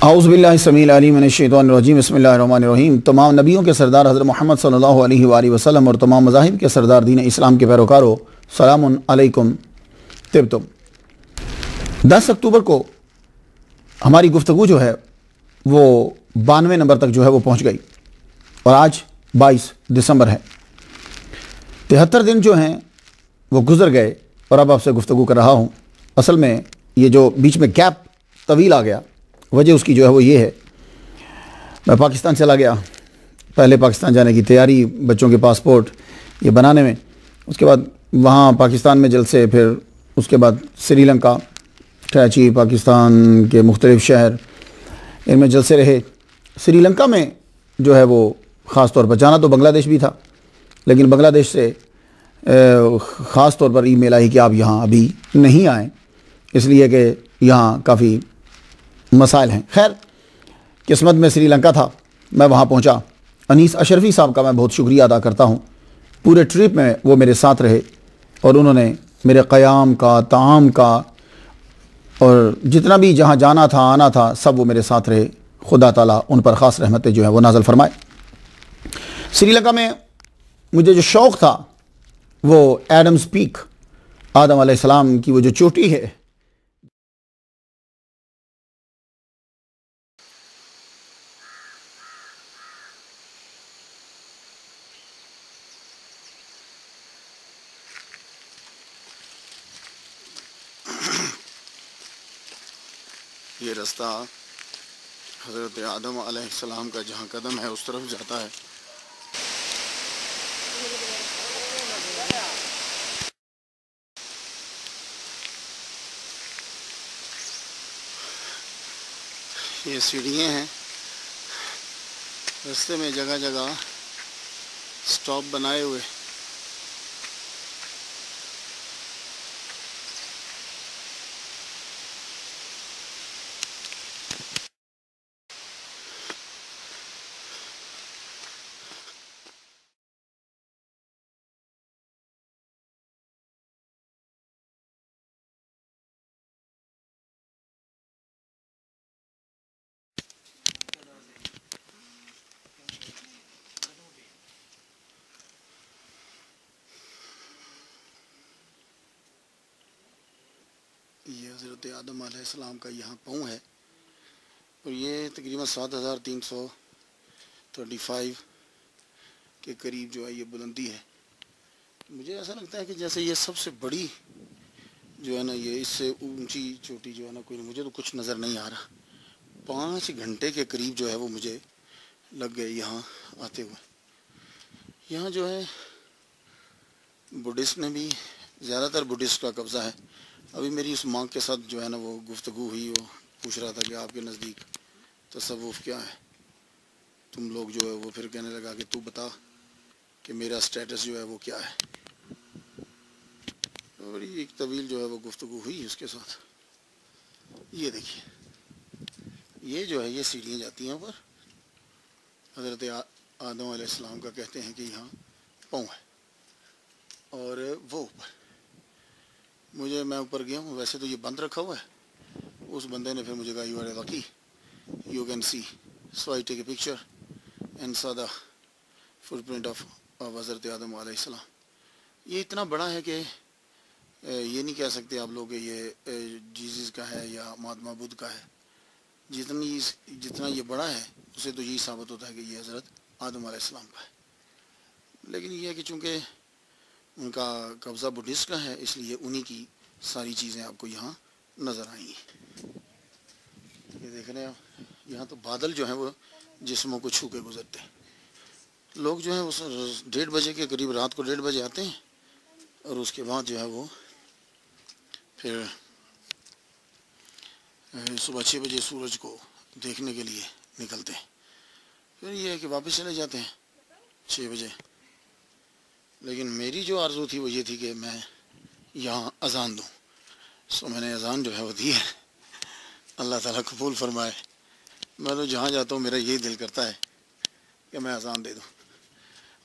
औज़ुबिल्लाहि समील अलीम मिनश्शैतानिर्रजीम बिस्मिल्लाहिर्रहमानिर्रहीम। तमाम नबियों के सरदार हज़रत मोहम्मद सल्लल्लाहु अलैहि वसल्लम और तमाम मज़ाहिब के सरदार दीन इस्लाम के पैरोकारों, सलामुन अलैकुम तिब्तुम। 10 अक्टूबर को हमारी गुफ्तगू जो है वो 92 नंबर तक जो है वो पहुँच गई और आज 22 दिसंबर है। 73 दिन जो हैं वो गुज़र गए और अब आपसे गुफ्तगू कर रहा हूँ। असल में ये जो बीच में गैप तवील आ गया, वजह उसकी जो है वो ये है, मैं पाकिस्तान चला गया। पहले पाकिस्तान जाने की तैयारी, बच्चों के पासपोर्ट ये बनाने में, उसके बाद वहाँ पाकिस्तान में जलसे, फिर उसके बाद श्रीलंका, कराची, पाकिस्तान के मुख्तलिफ़ शहर, इनमें जलसे रहे। श्रीलंका में जो है वो ख़ास तौर पर जाना तो बांग्लादेश भी था, लेकिन बांग्लादेश से ख़ास तौर पर ईमेल आई कि आप यहाँ अभी नहीं आएँ, इसलिए कि यहाँ काफ़ी मसाइल हैं। खैर, किस्मत में श्रीलंका था, मैं वहाँ पहुँचा। अनीस अशरफी साहब का मैं बहुत शुक्रिया अदा करता हूँ। पूरे ट्रिप में वो मेरे साथ रहे और उन्होंने मेरे क़याम का, ताम का और जितना भी जहाँ जाना था, आना था, सब वो मेरे साथ रहे। खुदा ताला उन पर ख़ास रहमतें जो है वो नाज़िल फरमाए। श्रीलंका में मुझे जो शौक़ था वो एडम्स पीक, आदम अलैहिस्सलाम की वो जो चोटी है, ये रास्ता हज़रत आदम अलैहिस्सलाम का जहाँ कदम है उस तरफ जाता है। ये सीढ़ियाँ हैं, रास्ते में जगह जगह स्टॉप बनाए हुए। ये हज़रत आदम अलैहिस्सलाम का यहाँ पाँव है और ये तकरीबन 7335 के करीब जो है ये बुलंदी है। मुझे ऐसा लगता है कि जैसे ये सबसे बड़ी जो है ना, ये इससे ऊंची चोटी जो है ना, कोई मुझे तो कुछ नज़र नहीं आ रहा। 5 घंटे के करीब जो है वो मुझे लग गए यहाँ आते हुए। यहाँ जो है बुद्धिस्ट ने भी, ज़्यादातर बुद्धिस्ट का कब्ज़ा है। अभी मेरी उस माँ के साथ जो है ना वो गुफ्तगू हुई, वो पूछ रहा था कि आपके नज़दीक तसव्वुफ़ क्या है, तुम लोग जो है वो, फिर कहने लगा कि तू बता कि मेरा स्टेटस जो है वो क्या है। और ये एक तवील जो है वो गुफ्तगू हुई उसके साथ। ये देखिए, ये जो है ये सीढ़ियाँ जाती हैं ऊपर। हज़रत आदम अलैहिस्सलाम का कहते हैं कि यहाँ पाँव है और वो ऊपर। मैं ऊपर गया हूँ, वैसे तो ये बंद रखा हुआ है। उस बंदे ने फिर मुझे कहा you are lucky, you can see, so I take a picture and saw the footprint of हज़रत आदम अलैहिस्सलाम। ये इतना बड़ा है कि ये नहीं कह सकते आप लोग ये जीसस का है या महात्मा बुद्ध का है। जितना ये बड़ा है उसे तो यही साबित होता है कि ये हज़रत आदम अलैहिस्सलाम का है। लेकिन ये है कि चूँकि उनका कब्ज़ा बुद्धिस्ट का है, इसलिए उन्हीं की सारी चीज़ें आपको यहाँ नज़र आएंगी। ये देख रहे हैं यहाँ तो बादल जो हैं वो जिस्मों को छू के गुजरते हैं। लोग जो हैं वो 1:30 बजे के करीब, रात को 1:30 बजे आते हैं और उसके बाद जो है वो फिर सुबह 6 बजे सूरज को देखने के लिए निकलते हैं। फिर ये है कि वापस चले जाते हैं 6 बजे। लेकिन मेरी जो आरज़ू थी वो ये थी कि मैं यहाँ अज़ान दूँ। सो मैंने अज़ान जो है वो दी है। अल्लाह ताला कबूल फरमाए। मैं तो जहाँ जाता हूँ मेरा यही दिल करता है कि मैं अज़ान दे दूँ।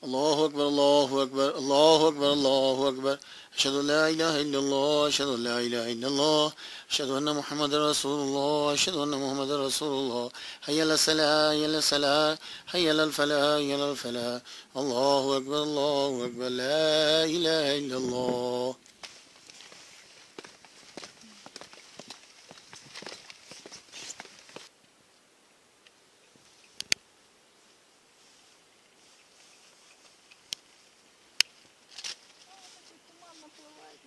अल्लाहु अकबर अल्लाहु अकबर अल्लाहु अकबर अल्लाहु अकबर अशहदु अल्ला इलाहा इल्लल्लाह अशहदु अल्ला इलाहा इल्लल्लाह अशहदु अन्ना मुहम्मदर रसूलुल्लाह अशहदु अन्ना मुहम्मदर रसूलुल्लाह हय्या अलस सलाह हय्या अलस सलाह हय्या अलल फलाह हय्या अलल फलाह अल्लाहु अकबर ला इलाहा इल्लल्लाह।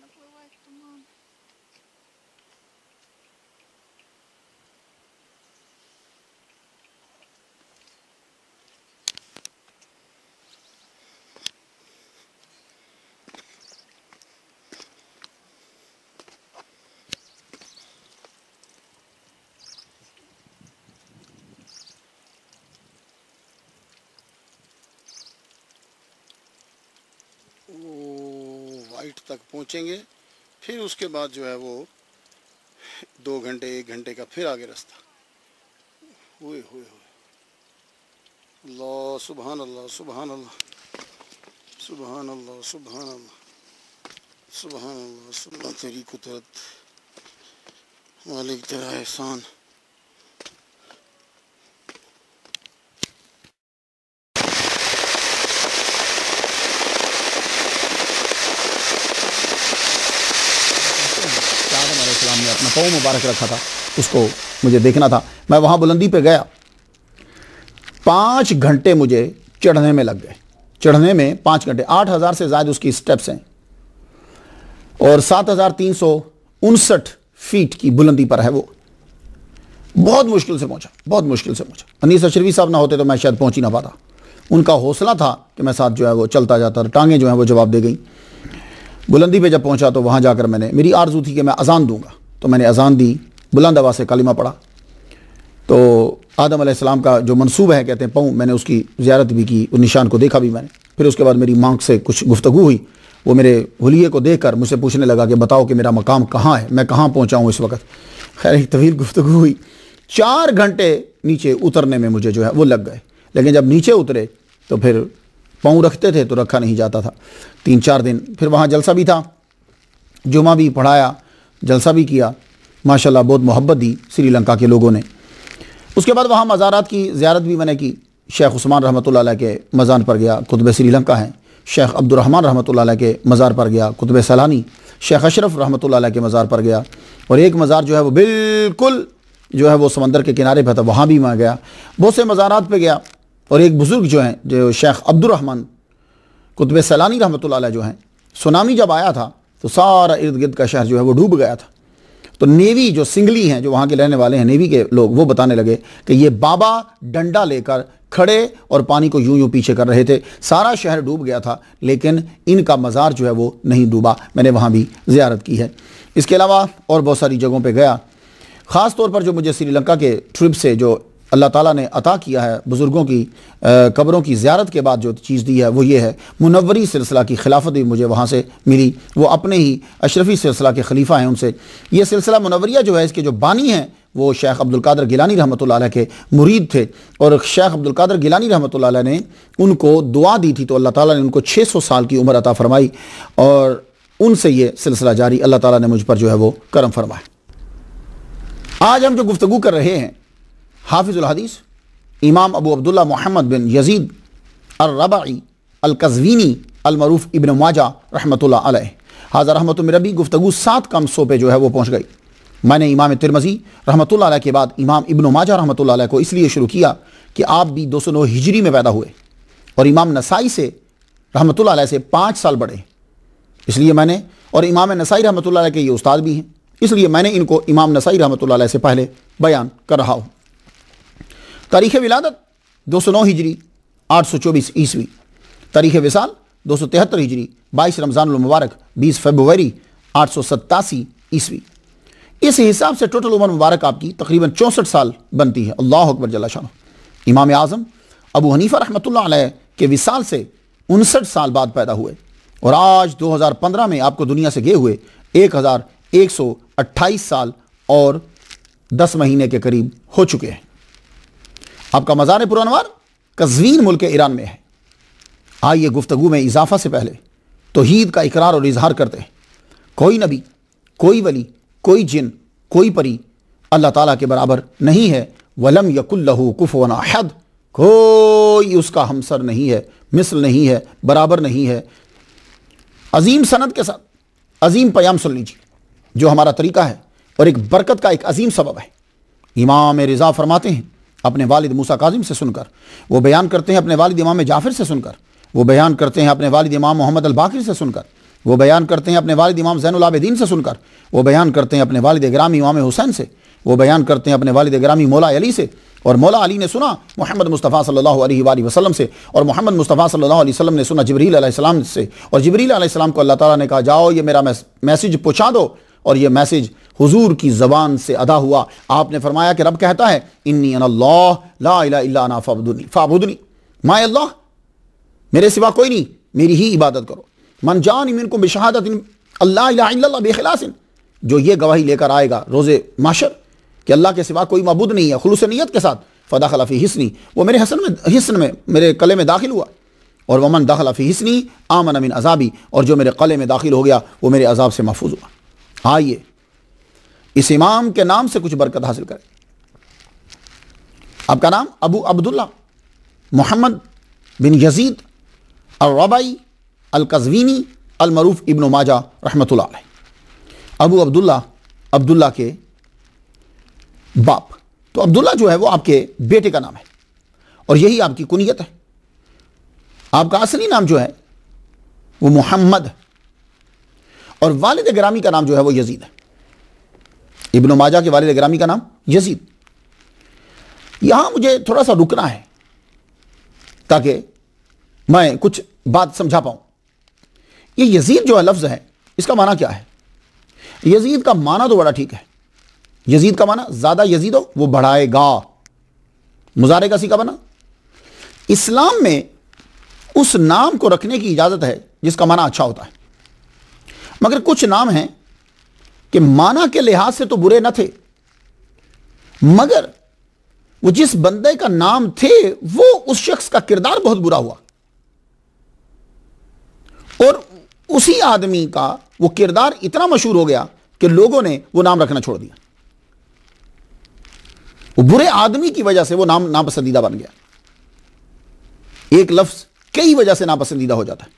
Наплывает туман. वाइट तक पहुँचेंगे, फिर उसके बाद जो है वो 2 घंटे 1 घंटे का फिर आगे रास्ता। हुए अल्लाह सुभान अल्लाह सुभान अल्लाह सुभान अल्लाह सुभान अल्लाह सुभान अल्लाह सुभान तेरी कुदरत मालिक तेरा एहसान। ने अपना पाँव मुबारक रखा था, उसको मुझे देखना था। मैं वहाँ बुलंदी पे गया, 5 घंटे मुझे चढ़ने में लग गए। चढ़ने में 5 घंटे, 8000 से ज़्यादा उसकी स्टेप्स हैं और 7359 फीट की बुलंदी पर है वो। बहुत मुश्किल से पहुँचा, बहुत मुश्किल से पहुँचा। अनीस अशरफी साहब ना होते तो मैं शायद पहुँच ही ना पाता। उनका हौसला था कि मैं साथ जो है वो चलता जाता, टांगें जो हैं वो जवाब दे गई। बुलंदी पे जब पहुँचा तो वहाँ जाकर मेरी आरज़ू थी कि मैं अजान दूंगा, तो मैंने अजान दी, बुलंद आवाज़ से कलिमा पढ़ा। तो आदम अलैहिस्सलाम का जो मंसूब है, कहते हैं पाँव, मैंने उसकी ज़ियारत भी की, उस निशान को देखा भी मैंने। फिर उसके बाद मेरी माँ से कुछ गुफ्तगू हुई। वो मेरे हुलिये को देखकर मुझसे पूछने लगा कि बताओ कि मेरा मकाम कहाँ है, मैं कहाँ पहुँचा हूँ इस वक्त। खैर एक तवील गुफ्तगू हुई। 4 घंटे नीचे उतरने में मुझे जो है वो लग गए, लेकिन जब नीचे उतरे तो फिर पाँव रखते थे तो रखा नहीं जाता था। 3-4 दिन फिर वहाँ जलसा भी था, जुमा भी पढ़ाया, जलसा भी किया। माशाल्लाह बहुत मोहब्बत दी श्रीलंका के लोगों ने। उसके बाद वहाँ मज़ारात की ज़ियारत भी मैंने की। शेख उस्मान रहमतुल्लाह अलैह के मज़ार पर गया, कुतुब श्रीलंका हैं। शेख अब्दुर्रहमान रहमतुल्लाह अलैह के मज़ार पर गया, कुतुब सैलानी। शेख अशरफ रहमतुल्लाह अलैह के मज़ार पर गया, और एक मज़ार जो है वो बिल्कुल जो है वो समंदर के किनारे पर था, वहाँ भी मैं गया। बहुत से मज़ारात पर गया। और एक बुज़ुर्ग जो हैं, जो शेख अब्दुर्रहमान कुतुब सैलानी रहमतुल्लाह अलैह जो हैं, सुनामी जब आया था तो सारा इर्द गिर्द का शहर जो है वो डूब गया था। तो नेवी जो सिंगली हैं, जो वहाँ के रहने वाले हैं नेवी के लोग, वो बताने लगे कि ये बाबा डंडा लेकर खड़े और पानी को यूं यूं पीछे कर रहे थे। सारा शहर डूब गया था, लेकिन इनका मज़ार जो है वो नहीं डूबा। मैंने वहाँ भी ज़ियारत की है। इसके अलावा और बहुत सारी जगहों पर गया। ख़ास तौर पर जो मुझे श्रीलंका के ट्रिप से जो अल्लाह ताला ने अता किया है, बुज़ुर्गों की कब्रों की ज़ियारत के बाद जो चीज़ दी है वो ये है, मुनव्वरी सिलसिला की खिलाफत भी मुझे वहाँ से मिली। वो अपने ही अशरफी सिलसिला के खलीफा हैं, उनसे ये सिलसिला मुनव्वरिया जो है, इसके जो बानी हैं वो शेख अब्दुल कादिर गिलानी रहमतुल्लाह अलैह के मुरीद थे। और शेख अब्दुल कादिर गिलानी रहमतुल्लाह अलैह ने उनको दुआ दी थी, तो अल्लाह ताला ने उनको 600 साल की उम्र अता फरमाई, और उनसे ये सिलसिला जारी अल्लाह ताला ने मुझ पर जो है वो करम फरमाया। आज हम जो गुफ्तगू कर रहे हैं, हाफिज़ुल हदीस इमाम अबू अब्दुल्ला मोहम्मद बिन यजीद अर-रबई अल-कज़वीनी अल-मरूफ इब्न माजा रहमतुल्लाह अलैह हाज़ा रहमतु मिन रब्बी गुफ्तगू 7 कम 100 पे जो है वो पहुँच गई। मैंने इमाम तिरमिज़ी रहमतुल्लाह अलैह के बाद इमाम इब्न माजा रहमतुल्लाह अलैह को इसलिए शुरू किया कि आप भी 209 हिजरी में पैदा हुए और इमाम नसाई से रहमतुल्लाह अलैह से 5 साल बड़े, इसलिए मैंने, और इमाम नसाई रहमतुल्लाह अलैह के ये उस्ताद भी हैं, इसलिए मैंने इनको इमाम नसाई रहमतुल्लाह अलैह से पहले बयान कर रहा हूँ। तारीख़ विलादत 209 हिजरी 824 ईस्वी। तारीख़ विसाल 273 हिजरी 22 रमज़ानुल मुबारक 20 फरवरी 887 ईस्वी। इस हिसाब से टोटल उम्र मुबारक आपकी तकरीबन 64 साल बनती है। अल्लाह अकबर जल्ला शान। इमाम आज़म अबू हनीफ़ा रहमतुल्लाह अलैह के विसाल से 59 साल बाद पैदा हुए, और आज 2015 में आपको दुनिया से गए हुए 1128 साल और 10 महीने के करीब हो चुके हैं। आपका मज़ार पुरअनवार कज़वीन मुल्क ईरान में है। आइए गुफ्तगू में इजाफा से पहले तौहीद का इकरार और इजहार करते हैं। कोई नबी, कोई वली, कोई जिन, कोई परी अल्लाह ताला के बराबर नहीं है। वलम यकुल्लहु कुफुवन अहद, कोई उसका हमसर नहीं है, मिसल नहीं है, बराबर नहीं है। अजीम सनद के साथ अजीम पयाम सुन लीजिए जो हमारा तरीका है और एक बरकत का एक अजीम सबब है। इमाम रिज़ा फरमाते हैं अपने वालिद मूसा काज़िम से सुनकर, वो बयान करते हैं अपने वालिद इमाम जाफ़िर से सुनकर, वो बयान करते हैं अपने वालिद इमाम मोहम्मद अल बाकिर से सुनकर, वो बयान करते हैं अपने वालिद इमाम ज़ैनुल आबिदीन से सुनकर, वो बयान करते हैं अपने वालिद गिरामी इमाम हुसैन से, वो बयान करते हैं अपने वालिद गिरामी मौला अली से, और मौला अली ने सुना मोहम्मद मुस्तफ़ा सल्लल्लाहु अलैहि वसल्लम से, और मोहम्मद मुस्तफ़ा सल्लल्लाहु अलैहि वसल्लम ने सुना जिब्रील अलैहिस्सलाम से, और जिब्रील अलैहिस्सलाम को अल्लाह ताला ने कहा जाओ ये मेरा मैसेज पहुँचा दो, और ये मैसेज हुजूर की ज़बान से अदा हुआ। आपने फरमाया कि रब कहता है इन्नी अनल्लाह ला इलाहा इल्ला अना फ़अबुदनी, मैं अल्लाह, मेरे सिवा कोई नहीं, मेरी ही इबादत करो। मन जान मिनकुम बिशहादतिन अल्ला इलाहा इल्लल्लाह बिखलासिन, जो ये गवाही लेकर आएगा रोज़े माशर कि अल्लाह के सिवा कोई माबूद नहीं है, खुलूस नियत के साथ, फ़दखल फ़ी हिस्नी, वो मेरे हिस्न में मेरे कले में दाखिल हुआ। और वमन दखल फ़ी हिस्नी आमन मिन अज़ाबी, और जो मेरे कले में दाखिल हो गया वो मेरे अज़ाब से महफूज हुआ। आइए इस इमाम के नाम से कुछ बरकत हासिल करें। आपका नाम अबू अब्दुल्ला मोहम्मद बिन यजीद अल-रबाई अल-कज़वीनी अल-मरूफ इब्न माजा रहमतुल्लाह अलैह। अबू अब्दुल्ला, अब्दुल्ला के बाप, तो अब्दुल्ला जो है वो आपके बेटे का नाम है और यही आपकी कुनियत है। आपका असली नाम जो है वो मोहम्मद है और वालिद गिरामी का नाम जो है वो यजीद है। इब्न माजा के वालिद गिरामी का नाम यजीद। यहां मुझे थोड़ा सा रुकना है ताकि मैं कुछ बात समझा पाऊं। ये यजीद जो है लफ्ज़ है, इसका माना क्या है? यजीद का माना तो बड़ा ठीक है। यजीद का माना ज़्यादा यजीद हो, वो बढ़ाएगा, मुजारे का सीका बना। इस्लाम में उस नाम को रखने की इजाज़त है जिसका माना अच्छा होता है, मगर कुछ नाम हैं कि माना के लिहाज से तो बुरे न थे, मगर वो जिस बंदे का नाम थे वो उस शख्स का किरदार बहुत बुरा हुआ और उसी आदमी का वो किरदार इतना मशहूर हो गया कि लोगों ने वो नाम रखना छोड़ दिया। वो बुरे आदमी की वजह से वो नाम नापसंदीदा बन गया। एक लफ्ज कई वजह से नापसंदीदा हो जाता है।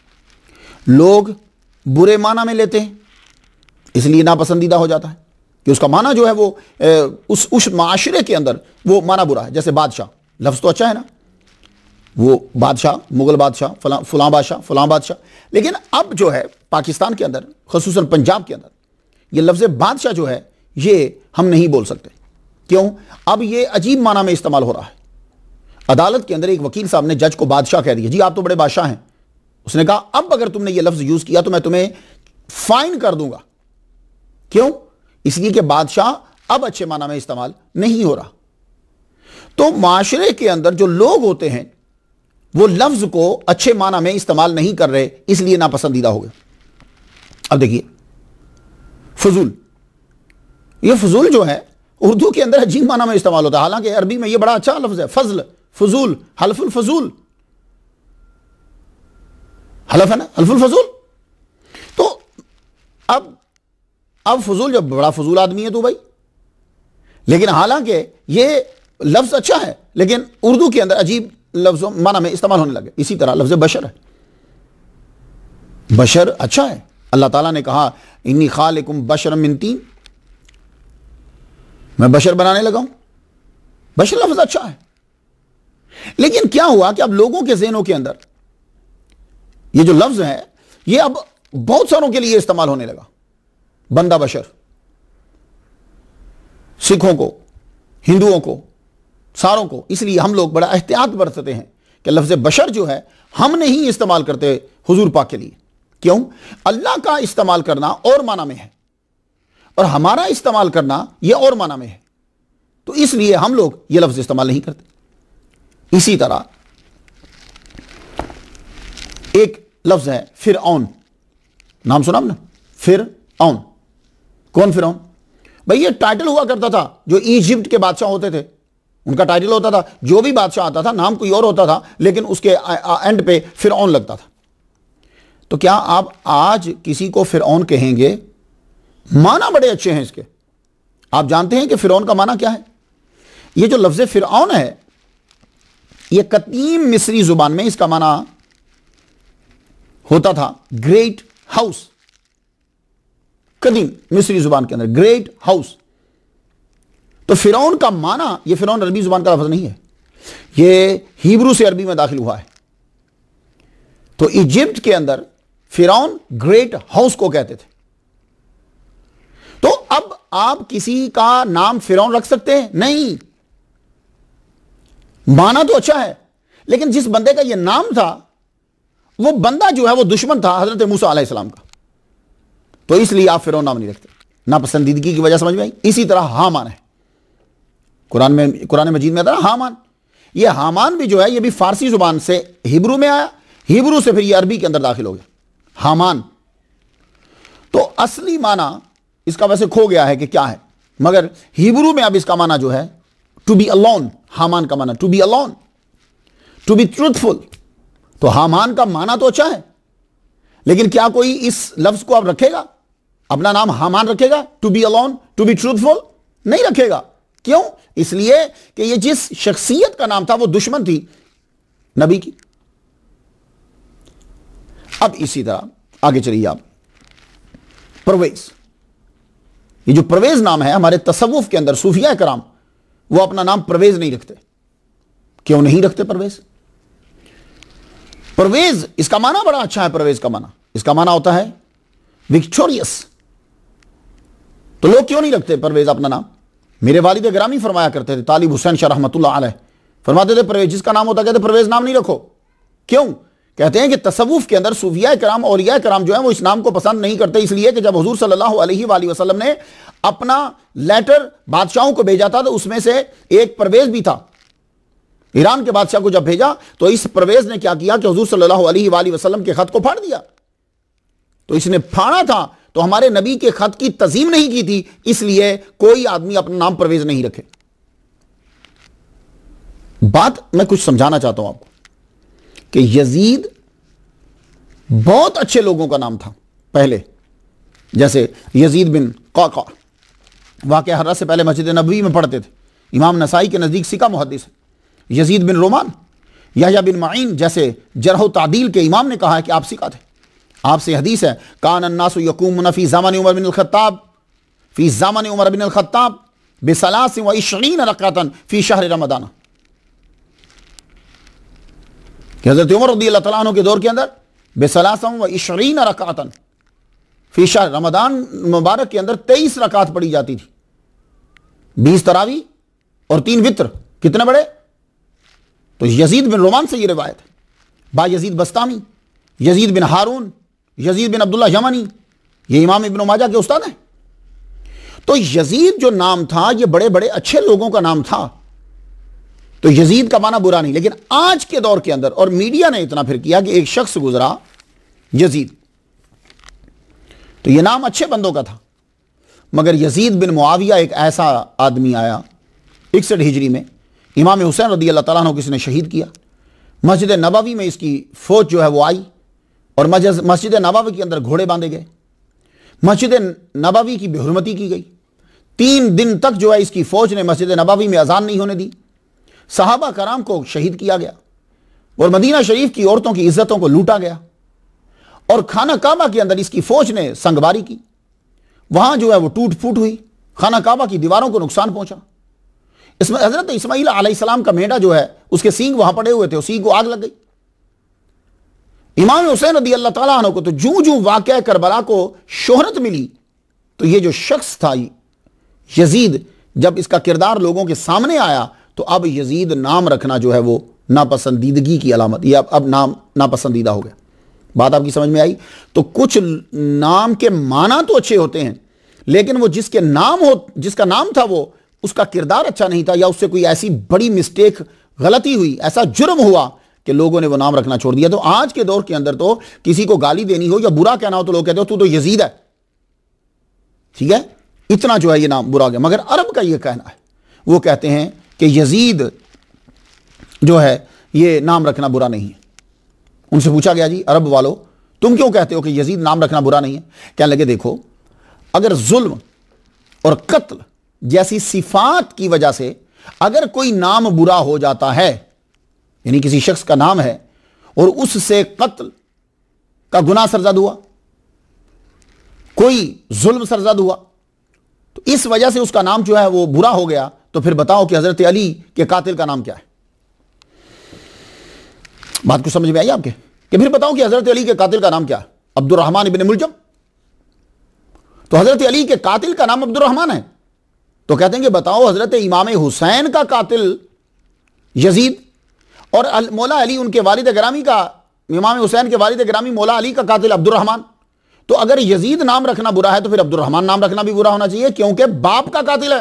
लोग बुरे माना में लेते हैं इसलिए नापसंदीदा हो जाता है कि उसका माना जो है वो उस माशरे के अंदर वो माना बुरा है। जैसे बादशाह, लफ्ज तो अच्छा है ना, वो बादशाह, मुगल बादशाह, फलां बादशाह, फलां बादशाह, लेकिन अब जो है पाकिस्तान के अंदर, ख़ुसूसन पंजाब के अंदर, ये लफ्ज़ बादशाह जो है ये हम नहीं बोल सकते। क्यों? अब ये अजीब माना में इस्तेमाल हो रहा है। अदालत के अंदर एक वकील साहब ने जज को बादशाह कह दिया, जी आप तो बड़े बादशाह हैं। उसने कहा अब अगर तुमने ये लफ्ज़ यूज़ किया तो मैं तुम्हें फाइन कर दूंगा। क्यों? इसलिए कि बादशाह अब अच्छे माना में इस्तेमाल नहीं हो रहा। तो माशरे के अंदर जो लोग होते हैं वो लफ्ज को अच्छे माना में इस्तेमाल नहीं कर रहे, इसलिए नापसंदीदा हो गए। अब देखिए फजूल, ये फजूल जो है उर्दू के अंदर अजीब माना में इस्तेमाल होता है, हालांकि अरबी में ये बड़ा अच्छा लफ्ज है। फजल, फजूल, हल्फुल फजूल, हलफ है ना, हल्फुल फजूल। तो अब फजूल जब बड़ा फजूल आदमी है तो भाई, लेकिन हालांकि ये लफ्ज अच्छा है लेकिन उर्दू के अंदर अजीब लफ्जों माना में इस्तेमाल होने लगे। इसी तरह लफ्ज बशर है, बशर अच्छा है। अल्लाह ताला ने कहा इन्नी खालिकुम बशरम मिन तीन, मैं बशर बनाने लगा हूं। बशर लफ्ज अच्छा है, लेकिन क्या हुआ कि अब लोगों के ज़हनों के अंदर ये जो लफ्ज है ये अब बहुत सारों के लिए इस्तेमाल होने लगा। बंदा बशर, सिखों को, हिंदुओं को, सारों को। इसलिए हम लोग बड़ा एहतियात बरतते हैं कि लफ्ज बशर जो है हम नहीं इस्तेमाल करते हुजूर पाक के लिए। क्यों? अल्लाह का इस्तेमाल करना और माना में है और हमारा इस्तेमाल करना यह और माना में है, तो इसलिए हम लोग यह लफ्ज इस्तेमाल नहीं करते। इसी तरह एक लफ्ज है फिरऔन, नाम सुना ना, फिरऔन। कौन फिरऔन? भाई ये टाइटल हुआ करता था जो इजिप्ट के बादशाह होते थे, उनका टाइटल होता था, जो भी बादशाह आता था नाम कोई और होता था, लेकिन उसके एंड पे फिरौन लगता था। तो क्या आप आज किसी को फिरौन कहेंगे? माना बड़े अच्छे हैं इसके। आप जानते हैं कि फिरौन का माना क्या है? ये जो लफ्ज़ फिरौन है, ये कदीम मिस्री जुबान में इसका माना होता था ग्रेट हाउस। कदीम मिस्री जुबान के अंदर ग्रेट हाउस। तो फिरौन का माना, ये फिरौन अरबी जुबान का लफ्ज़ नहीं है, ये हिब्रू से अरबी में दाखिल हुआ है। तो इजिप्ट के अंदर फिरौन ग्रेट हाउस को कहते थे। तो अब आप किसी का नाम फिरौन रख सकते हैं? नहीं। माना तो अच्छा है, लेकिन जिस बंदे का यह नाम था, वो बंदा जो है वो दुश्मन था हजरत मूसा अलैहिस्सलाम का। तो इसलिए आप फिरौन नाम नहीं रखते। नापसंदीदगी की वजह समझ में आई। इसी तरह हामान है, कुरान मजीद में आता है हामान। ये हामान भी जो है, ये भी फारसी जुबान से हिब्रू में आया, हिब्रू से फिर ये अरबी के अंदर दाखिल हो गया हामान। तो असली माना इसका वैसे खो गया है कि क्या है, मगर हिब्रू में अब इसका माना जो है टू बी अलोन। हामान का माना to be alone, to be truthful. तो हामान का माना तो अच्छा है, लेकिन क्या कोई इस लफ्ज को अब रखेगा? अपना नाम हामान रखेगा? To be alone, to be truthful नहीं रखेगा। क्यों? इसलिए कि ये जिस शख्सियत का नाम था वो दुश्मन थी नबी की। अब इसी तरह आगे चलिए आप, परवेज। ये जो परवेज नाम है, हमारे तसव्वुफ के अंदर सूफिया कराम वो अपना नाम परवेज नहीं रखते। क्यों नहीं रखते परवेज? परवेज इसका माना बड़ा अच्छा है। परवेज का माना, इसका माना होता है विक्टोरियस। तो लोग क्यों नहीं रखते परवेज अपना नाम? मेरे वालिद गिरामी फरमाया करते थे, तालिब हुसैन शाह रहमतुल्लाह अलैह फरमाते थे, परवेज जिसका नाम होता, कहते परवेज नाम नहीं रखो। क्यों? कहते हैं कि तसव्वुफ के अंदर सूफिया कराम, औलिया कराम जो है वो इस नाम को पसंद नहीं करते, इसलिए कि जब हुजूर सल्लल्लाहु अलैहि वसल्लम ने अपना लेटर बादशाहों को भेजा था, तो उसमें से एक परवेज भी था। ईरान के बादशाह को जब भेजा तो इस परवेज ने क्या किया कि हुजूर सल्लल्लाहु अलैहि वसल्लम के खत को फाड़ दिया। तो इसने फाड़ा था तो हमारे नबी के खत की तज़ीम नहीं की थी, इसलिए कोई आदमी अपना नाम परवेज नहीं रखे। बात मैं कुछ समझाना चाहता हूं आपको कि यजीद बहुत अच्छे लोगों का नाम था पहले, जैसे यजीद बिन क़अक़अ, वाक़या हर्रा से पहले मस्जिद नबवी में पढ़ते थे, इमाम नसाई के नज़दीक सिका मुहद्दिस है। यजीद बिन रोमान, यहया बिन माइन जैसे जरह व तादील के इमाम ने कहा है कि आप सिका थे। आपसे हदीस है, कान अन्नासु यकूमुन फी ज़मानी उमर बिन अल-खत्ताब, फी ज़मानी उमर बिन अल-खत्ताब बिसलासिन व इश्रीन रकातन फी शहर रमदान। हज़रत उमर रज़ियल्लाहु तआला अन्हु के दौर के अंदर बिसलासिन व इश्रीन रकातन फी शहर रमदान मुबारक के अंदर 23 रकात पढ़ी जाती थी, 20 तरावी और 3 वित्र। कितने बड़े? तो यजीद बिन रोमान से ये रिवायत है। बा यजीद बस्तामी, यजीद बिन हारून, यजीद बिन अब्दुल्लाह यमनी, ये इमाम इब्न माजा के उस्ताद हैं। तो यजीद जो नाम था ये बड़े बड़े अच्छे लोगों का नाम था। तो यजीद का माना बुरा नहीं, लेकिन आज के दौर के अंदर और मीडिया ने इतना फिर किया कि एक शख्स गुजरा यजीद, तो ये नाम अच्छे बंदों का था, मगर यजीद बिन मुआविया एक ऐसा आदमी आया 61 हिजरी में, इमाम हुसैन रज़ियल्लाहु तआला अन्हु को इसने शहीद किया। मस्जिद नबवी में इसकी फौज जो है वो आई और मस्जिद नबवी के अंदर घोड़े बांधे गए, मस्जिद नबवी की बेहुरमती की गई। 3 दिन तक जो है इसकी फौज ने मस्जिद नबवी में अजान नहीं होने दी। सहाबा कराम को शहीद किया गया और मदीना शरीफ की औरतों की इज्जतों को लूटा गया और खाना काबा के अंदर इसकी फौज ने संगबारी की। वहां जो है वो टूट फूट हुई, खाना काबा की दीवारों को नुकसान पहुंचा। इसमें हजरत इस्माइल अलैहिस्सलाम का मेंढा जो है उसके सींग वहां पड़े हुए थे, उस सींग को आग लग गई। इमाम हुसैन रज़ियल्लाहु तआला अन्हु को तो जूं जूं वाक़या करबला को शोहरत मिली, तो ये जो शख्स था यजीद, जब इसका किरदार लोगों के सामने आया तो अब यजीद नाम रखना जो है वो नापसंदीदगी की अलामत, ये अब नाम नापसंदीदा हो गया। बात आपकी समझ में आई? तो कुछ नाम के माना तो अच्छे होते हैं, लेकिन वो जिसके नाम हो, जिसका नाम था वो उसका किरदार अच्छा नहीं था, या उससे कोई ऐसी बड़ी मिस्टेक, गलती हुई, ऐसा जुर्म हुआ कि लोगों ने वो नाम रखना छोड़ दिया। तो आज के दौर के अंदर तो किसी को गाली देनी हो या बुरा कहना हो तो लोग कहते हो तू तो यजीद है, ठीक है, इतना जो है ये नाम बुरा हो गया। मगर अरब का ये कहना है, वो कहते हैं कि यजीद जो है ये नाम रखना बुरा नहीं है। उनसे पूछा गया, जी अरब वालों तुम क्यों कहते हो कि यजीद नाम रखना बुरा नहीं है? कहने लगे, देखो अगर जुल्म और कत्ल जैसी सिफात की वजह से अगर कोई नाम बुरा हो जाता है, यानी किसी शख्स का नाम है और उससे कत्ल का गुनाह सरजद हुआ, कोई जुल्म सरजद हुआ, तो इस वजह से उसका नाम जो है वो बुरा हो गया, तो फिर बताओ कि हजरत अली के कातिल का नाम क्या है? बात कुछ समझ में आई आपके? कि फिर बताओ कि हजरत अली के कातिल का नाम क्या है? अब्दुर्रहमान इब्न मुलजम। तो हजरत अली के कातिल का नाम अब्दुर्रहमान है, तो कहते हैं कि बताओ हजरत इमाम हुसैन का कातिल यजीद और मौला अली उनके वालिद गिरामी का, इमाम हुसैन के वालिद गिरामी मौला अली का कातिल अब्दुर्रहमान। तो अगर यजीद नाम रखना बुरा है तो फिर अब्दुर्रहमान नाम रखना भी बुरा होना चाहिए, क्योंकि बाप का कातिल है।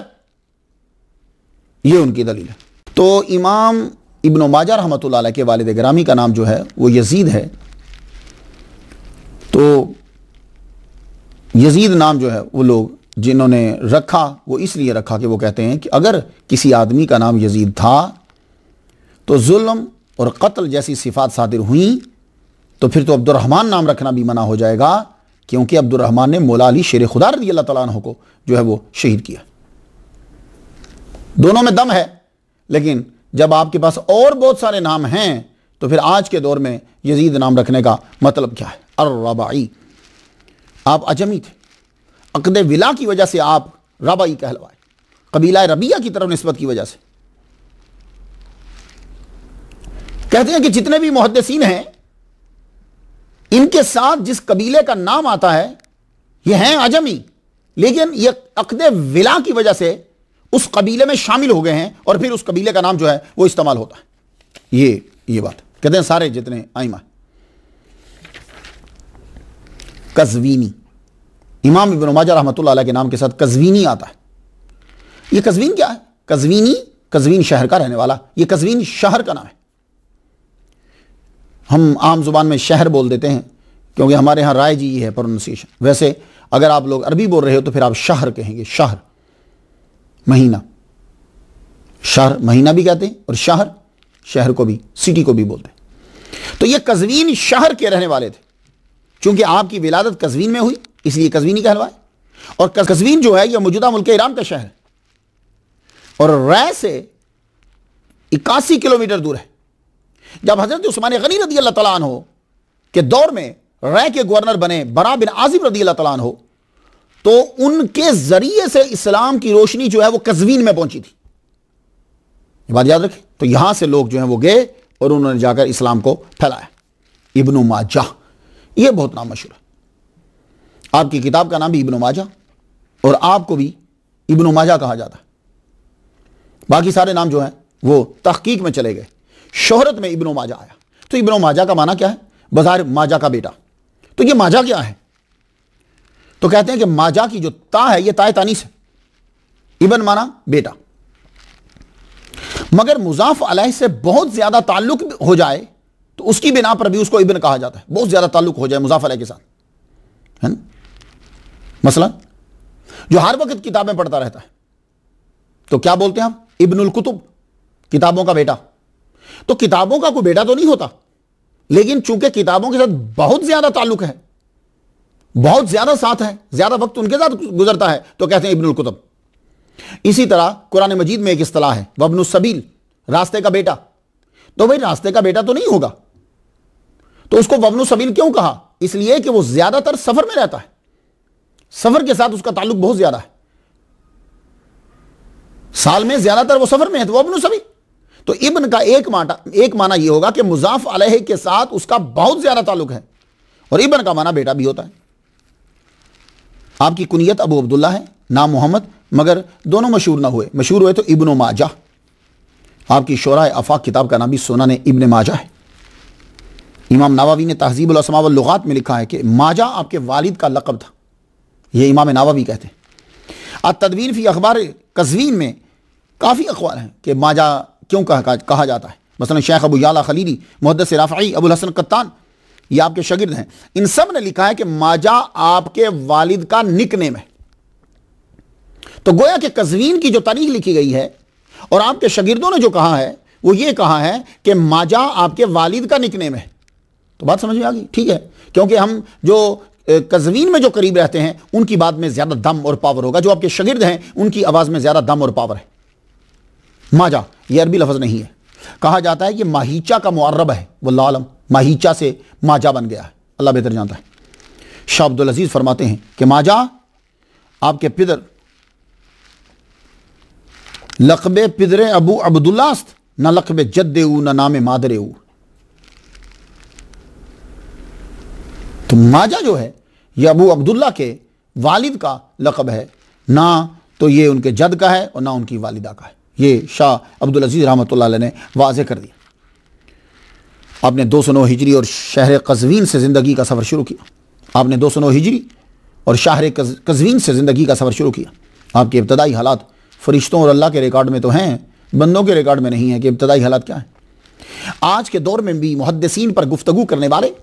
यह उनकी दलील है। तो इमाम इब्न माजा रहमतुल्लाह अलैह के वालिद गिरामी का नाम जो है वो यजीद है। तो यजीद नाम जो है वो लोग जिन्होंने रखा वो इसलिए रखा कि वो कहते हैं कि अगर किसी आदमी का नाम यजीद था तो जुल्म और कत्ल जैसी सिफात सादिर हुई तो फिर तो अब्दुर्रहमान नाम रखना भी मना हो जाएगा, क्योंकि अब्दुर्रहमान ने मौला अली शेर खुदा रज़ियल्लाहु तआला अन्हु को जो है वो शहीद किया। दोनों में दम है, लेकिन जब आपके पास और बहुत सारे नाम हैं तो फिर आज के दौर में यजीद नाम रखने का मतलब क्या है? अर-रबाई, आप अजमी थे, अक़द विला की वजह से आप रबाई कहलवाए, कबीला रबिया की तरफ निस्बत की वजह से। कहते हैं कि जितने भी मुहद्दिसीन हैं इनके साथ जिस कबीले का नाम आता है ये हैं अजमी, लेकिन ये अक़द विला की वजह से उस कबीले में शामिल हो गए हैं और फिर उस कबीले का नाम जो है वो इस्तेमाल होता है। ये बात कहते हैं सारे जितने आइमा। कज़वीनी, इमाम इब्न माजा रहमतुल्लाह अलैह के नाम के साथ कज़वीनी आता है। ये कज़वीन क्या है? कज़वीनी, कज़वीन शहर का रहने वाला, ये कज़वीन शहर का नाम है। हम आम जुबान में शहर बोल देते हैं क्योंकि हमारे यहाँ राय जी है प्रोनाउंसिएशन। वैसे अगर आप लोग अरबी बोल रहे हो तो फिर आप शहर कहेंगे, शहर महीना, शहर महीना भी कहते हैं और शहर शहर को भी, सिटी को भी बोलते हैं। तो ये कज़वीन शहर के रहने वाले थे। चूंकि आपकी विलादत कज़वीन में हुई इसलिए कज़वीनी कहलवाए। और कज़वीन जो है यह मौजूदा मुल्क ईरान का शहर है और रै से 81 किलोमीटर दूर है। जब हजरत उस्मान गनी रज़ियल्लाहु तआला अन्हु के दौर में रै के गवर्नर बने बरा बिन आज़िब रज़ियल्लाहु तआला अन्हु, तो उनके जरिए से इस्लाम की रोशनी जो है वो कज़वीन में पहुंची थी। ये बात याद रखें। तो यहां से लोग जो है वो गए और उन्होंने जाकर इस्लाम को फैलाया। इब्न माजा, ये बहुत नाम मशहूर है। आपकी किताब का नाम भी इब्न माजा और आपको भी इब्न माजा कहा जाता है। बाकी सारे नाम जो हैं वो तहकीक में चले गए, शोहरत में इब्न माजा आया। तो इब्न माजा का माना क्या है? बाजार माजा का बेटा। तो ये माजा क्या है? तो कहते हैं कि माजा की जो ता है ये ताए तानीस है, इब्न माना बेटा, मगर मुजाफ अलैह से बहुत ज्यादा ताल्लुक हो जाए तो उसकी बिना पर भी उसको इब्न कहा जाता है। बहुत ज्यादा ताल्लुक हो जाए मुजाफ अलैह के साथ, है ना? मसलन जो हर वक्त किताबें पढ़ता रहता है तो क्या बोलते हैं हम? इब्नुल कुतुब, किताबों का बेटा। तो किताबों का कोई बेटा तो नहीं होता, लेकिन चूंकि किताबों के साथ बहुत ज्यादा ताल्लुक है, बहुत ज्यादा साथ है, ज्यादा वक्त उनके साथ गुजरता है, तो कहते हैं इब्नुल कुतुब। इसी तरह कुरान मजीद में एक इस्तिलाह है वब्नुस सबील, रास्ते का बेटा। तो भाई रास्ते का बेटा तो नहीं होगा, तो उसको वब्नुस सबील क्यों कहा? इसलिए कि वो ज्यादातर सफर में रहता है, सफर के साथ उसका ताल्लुक बहुत ज्यादा है, साल में ज्यादातर वो सफर में है, तो वब्नुस सबील। तो इब्न का एक माना यह होगा कि मुजाफ अलैह के साथ उसका बहुत ज्यादा ताल्लुक है, और इब्न का माना बेटा भी होता है। आपकी कुनियत अबू अब्दुल्ला है, नाम मोहम्मद, मगर दोनों मशहूर ना हुए। मशहूर हुए तो इब्न माजा। आपकी शोराए आफाक किताब का नाम भी सुनन इब्न माजा है। इमाम नवावी ने तहज़ीबुल अस्मा वल लुगात में लिखा है कि माजा आपके वालिद का लक़ब था। यह इमाम नवावी कहते हैं। अत-तदवीन फी अखबार कज़वीन में काफ़ी अक़वाल हैं कि माजा क्यों कहा जाता है। मसलन शेख अबू याला खलीली, मुहद्दिस राफ़ई, अबुल हसन कत्तान, ये आपके शागिर्द हैं। इन सब ने लिखा है कि माजा आपके वालिद का निकनेम है। तो गोया कि कज़वीन की जो तारीख लिखी गई है और आपके शागिर्दों ने जो कहा है वो ये कहा है कि माजा आपके वालिद का निकनेम है। तो बात समझ में आ गई, ठीक है, क्योंकि हम जो कज़वीन में जो करीब रहते हैं उनकी बात में ज्यादा दम और पावर होगा, जो आपके शागिर्द हैं उनकी आवाज में ज्यादा दम और पावर है। माजा ये अरबी लफ्ज नहीं है, कहा जाता है कि माहीचा का मुअर्रब है, वल्लाहु आलम, माहीचा से माजा बन गया है, अल्लाह बेहतर जानता है। शाह अब्दुल अजीज फरमाते हैं कि माजा आपके पिदर लक़बे पिदरे अबू अब्दुल्लाह न लक़बे जद्दे न नाम मादरे। तो माजा जो है यह अबू अब्दुल्ला के वालिद का लक़ब है, ना तो ये उनके जद का है और ना उनकी वालिदा का है। ये शाह अब्दुल अजीज रहमतुल्लाह अलैह ने वाज़े कर दिया। आपने 209 हिजरी और शहर कज़वीन से ज़िंदगी का सफ़र शुरू किया। आपने 209 हिजरी और शहर कज़वीन से ज़िंदगी का सफ़र शुरू किया। आपके इब्तदाई हालात फरिश्तों और अल्लाह के रिकॉर्ड में तो हैं, बंदों के रिकॉर्ड में नहीं है कि इब्तदाई हालात क्या है। आज के दौर में भी मुहद्दिसीन पर गुफ्तगू करने वाले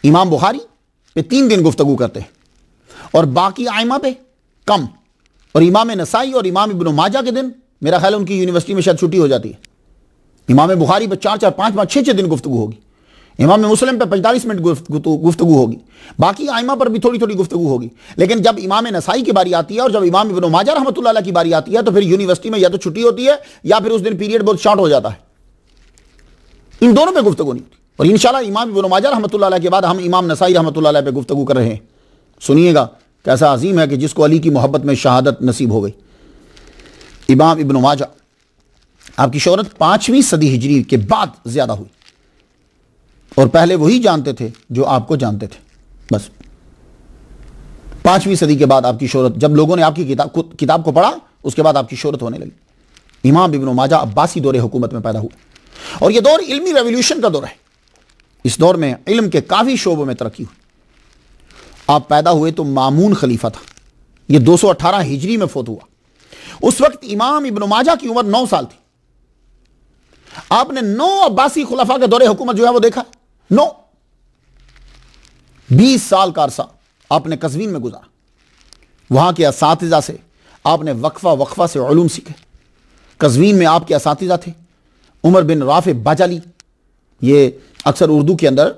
इमाम बुखारी पे 3 दिन गुफ्तगू करते हैं और बाकी आइमा पे कम, और इमाम नसाई और इमाम इब्न माजा के दिन मेरा ख्याल उनकी यूनिवर्सिटी में शायद छुट्टी हो जाती है। इमाम बुखारी पे 4-4, 5-5, 6-6 दिन गुफ्तगू होगी। इमाम मुस्लिम पे 45 मिनट गुफ्तगू होगी। बाकी आइमा पर भी थोड़ी थोड़ी गुफ्तगू होगी। लेकिन जब इमाम नसाई की बारी आती है और जब इमाम इब्न माजा रहमतुल्लाह अलैह की बारी आती है तो फिर यूनिवर्सिटी में या तो छुट्टी होती है या फिर उस दिन पीरियड बहुत शॉर्ट हो जाता है। इन दोनों पे गुफ्तगू नहीं होती। और इंशाल्लाह इमाम इब्न माजा रहमतुल्लाह अलैह के बाद हम इमाम नसाई रहमतुल्लाह अलैह पे गुफ्तगू कर रहे हैं। सुनिएगा कैसा अजीम है कि जिसको अली की मोहब्बत में शहादत नसीब हो गई। इमाम इब्न माजा आपकी शोहरत 5वीं सदी हिजरी के बाद ज्यादा हुई और पहले वही जानते थे जो आपको जानते थे। बस 5वीं सदी के बाद आपकी शोहरत, जब लोगों ने आपकी किताब को पढ़ा उसके बाद आपकी शोहरत होने लगी। इमाम इब्न माजा अब्बासी दौरे हुकूमत में पैदा हुआ और यह दौर इल्मी रेवोल्यूशन का दौर है। इस दौर में इल्म के काफी शोबों में तरक्की हुई। आप पैदा हुए तो मामून खलीफा था, यह 218 हिजरी में फोत हुआ। उस वक्त इमाम इब्न माजा की उम्र 9 साल थी। आपने 9 अब्बासी खुलफा के दौरे हुकूमत जो है वो देखा, 9 20 साल का अरसा आपने कज़वीन में गुजारा। वहां के असातिज़ा से आपने वक्फा से उलूम सीखे। कज़वीन में आपके असातिज़ा थे उमर बिन राफ़े बाजाली। ये अक्सर उर्दू के अंदर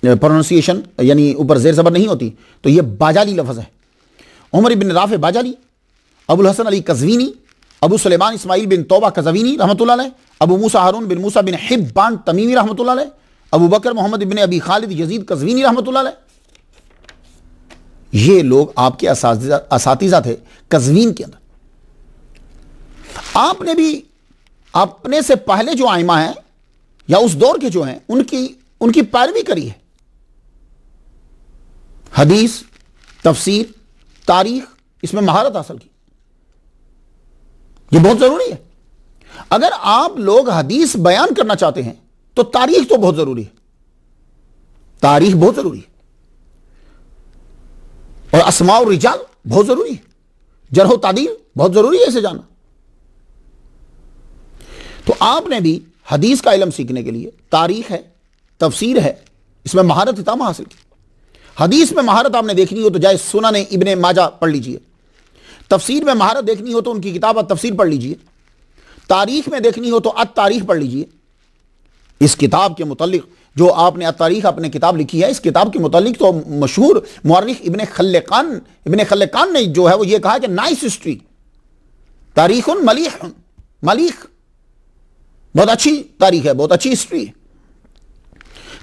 प्रोनाउंसिएशन यानी ऊपर ज़ेर ज़बर नहीं होती, तो ये बाजाली लफ्ज़ है। उमर बिन राफ़े बाजाली, अबुल हसन अली कज़वीनी, अबू सुलेमान इस्माइल बिन तौबा कज़वीनी रहमतुल्लाह अलैह, अबू मूसा हारून बिन मूसा बिन हिब्बान तमीमी रहमतुल्लाह अलैह, अबू बकर मोहम्मद बिन अबी खालिद यजीद कज़वीनी रहमतुल्लाह अलैह। ये लोग आपके असातिज़ा थे कज़वीन के अंदर। आपने भी अपने से पहले जो आइमा है या उस दौर के जो हैं उनकी पैरवी करी है। हदीस, तफसीर, तारीख, इसमें महारत हासिल की। यह बहुत जरूरी है। अगर आप लोग हदीस बयान करना चाहते हैं तो तारीख तो बहुत जरूरी है, तारीख बहुत जरूरी है, और अस्मा और रिजाल बहुत जरूरी है, जरह तादील बहुत जरूरी है इसे जानना। तो आपने भी हदीस का इल्म सीखने के लिए तारीख है, तफसीर है, इसमें महारत इतामा हासिल की। हदीस में महारत आपने देखनी हो तो जाए सुनन इब्ने माजा पढ़ लीजिए। तफसीर में महारत देखनी हो तो उनकी किताब तफसीर पढ़ लीजिए। तारीख में देखनी हो तो तारीख पढ़ लीजिए। इस किताब के मुतालिक जो आपने तारीख अपने किताब लिखी है, इस किताब के मुतालिक तो मशहूर मुअर्रिख इब्ने खल्लेकान ने जो है वो ये कहा कि नाइस हिस्ट्री, तारीखुन मलीहुन, मलीख बहुत अच्छी तारीख है, बहुत अच्छी हिस्ट्री है।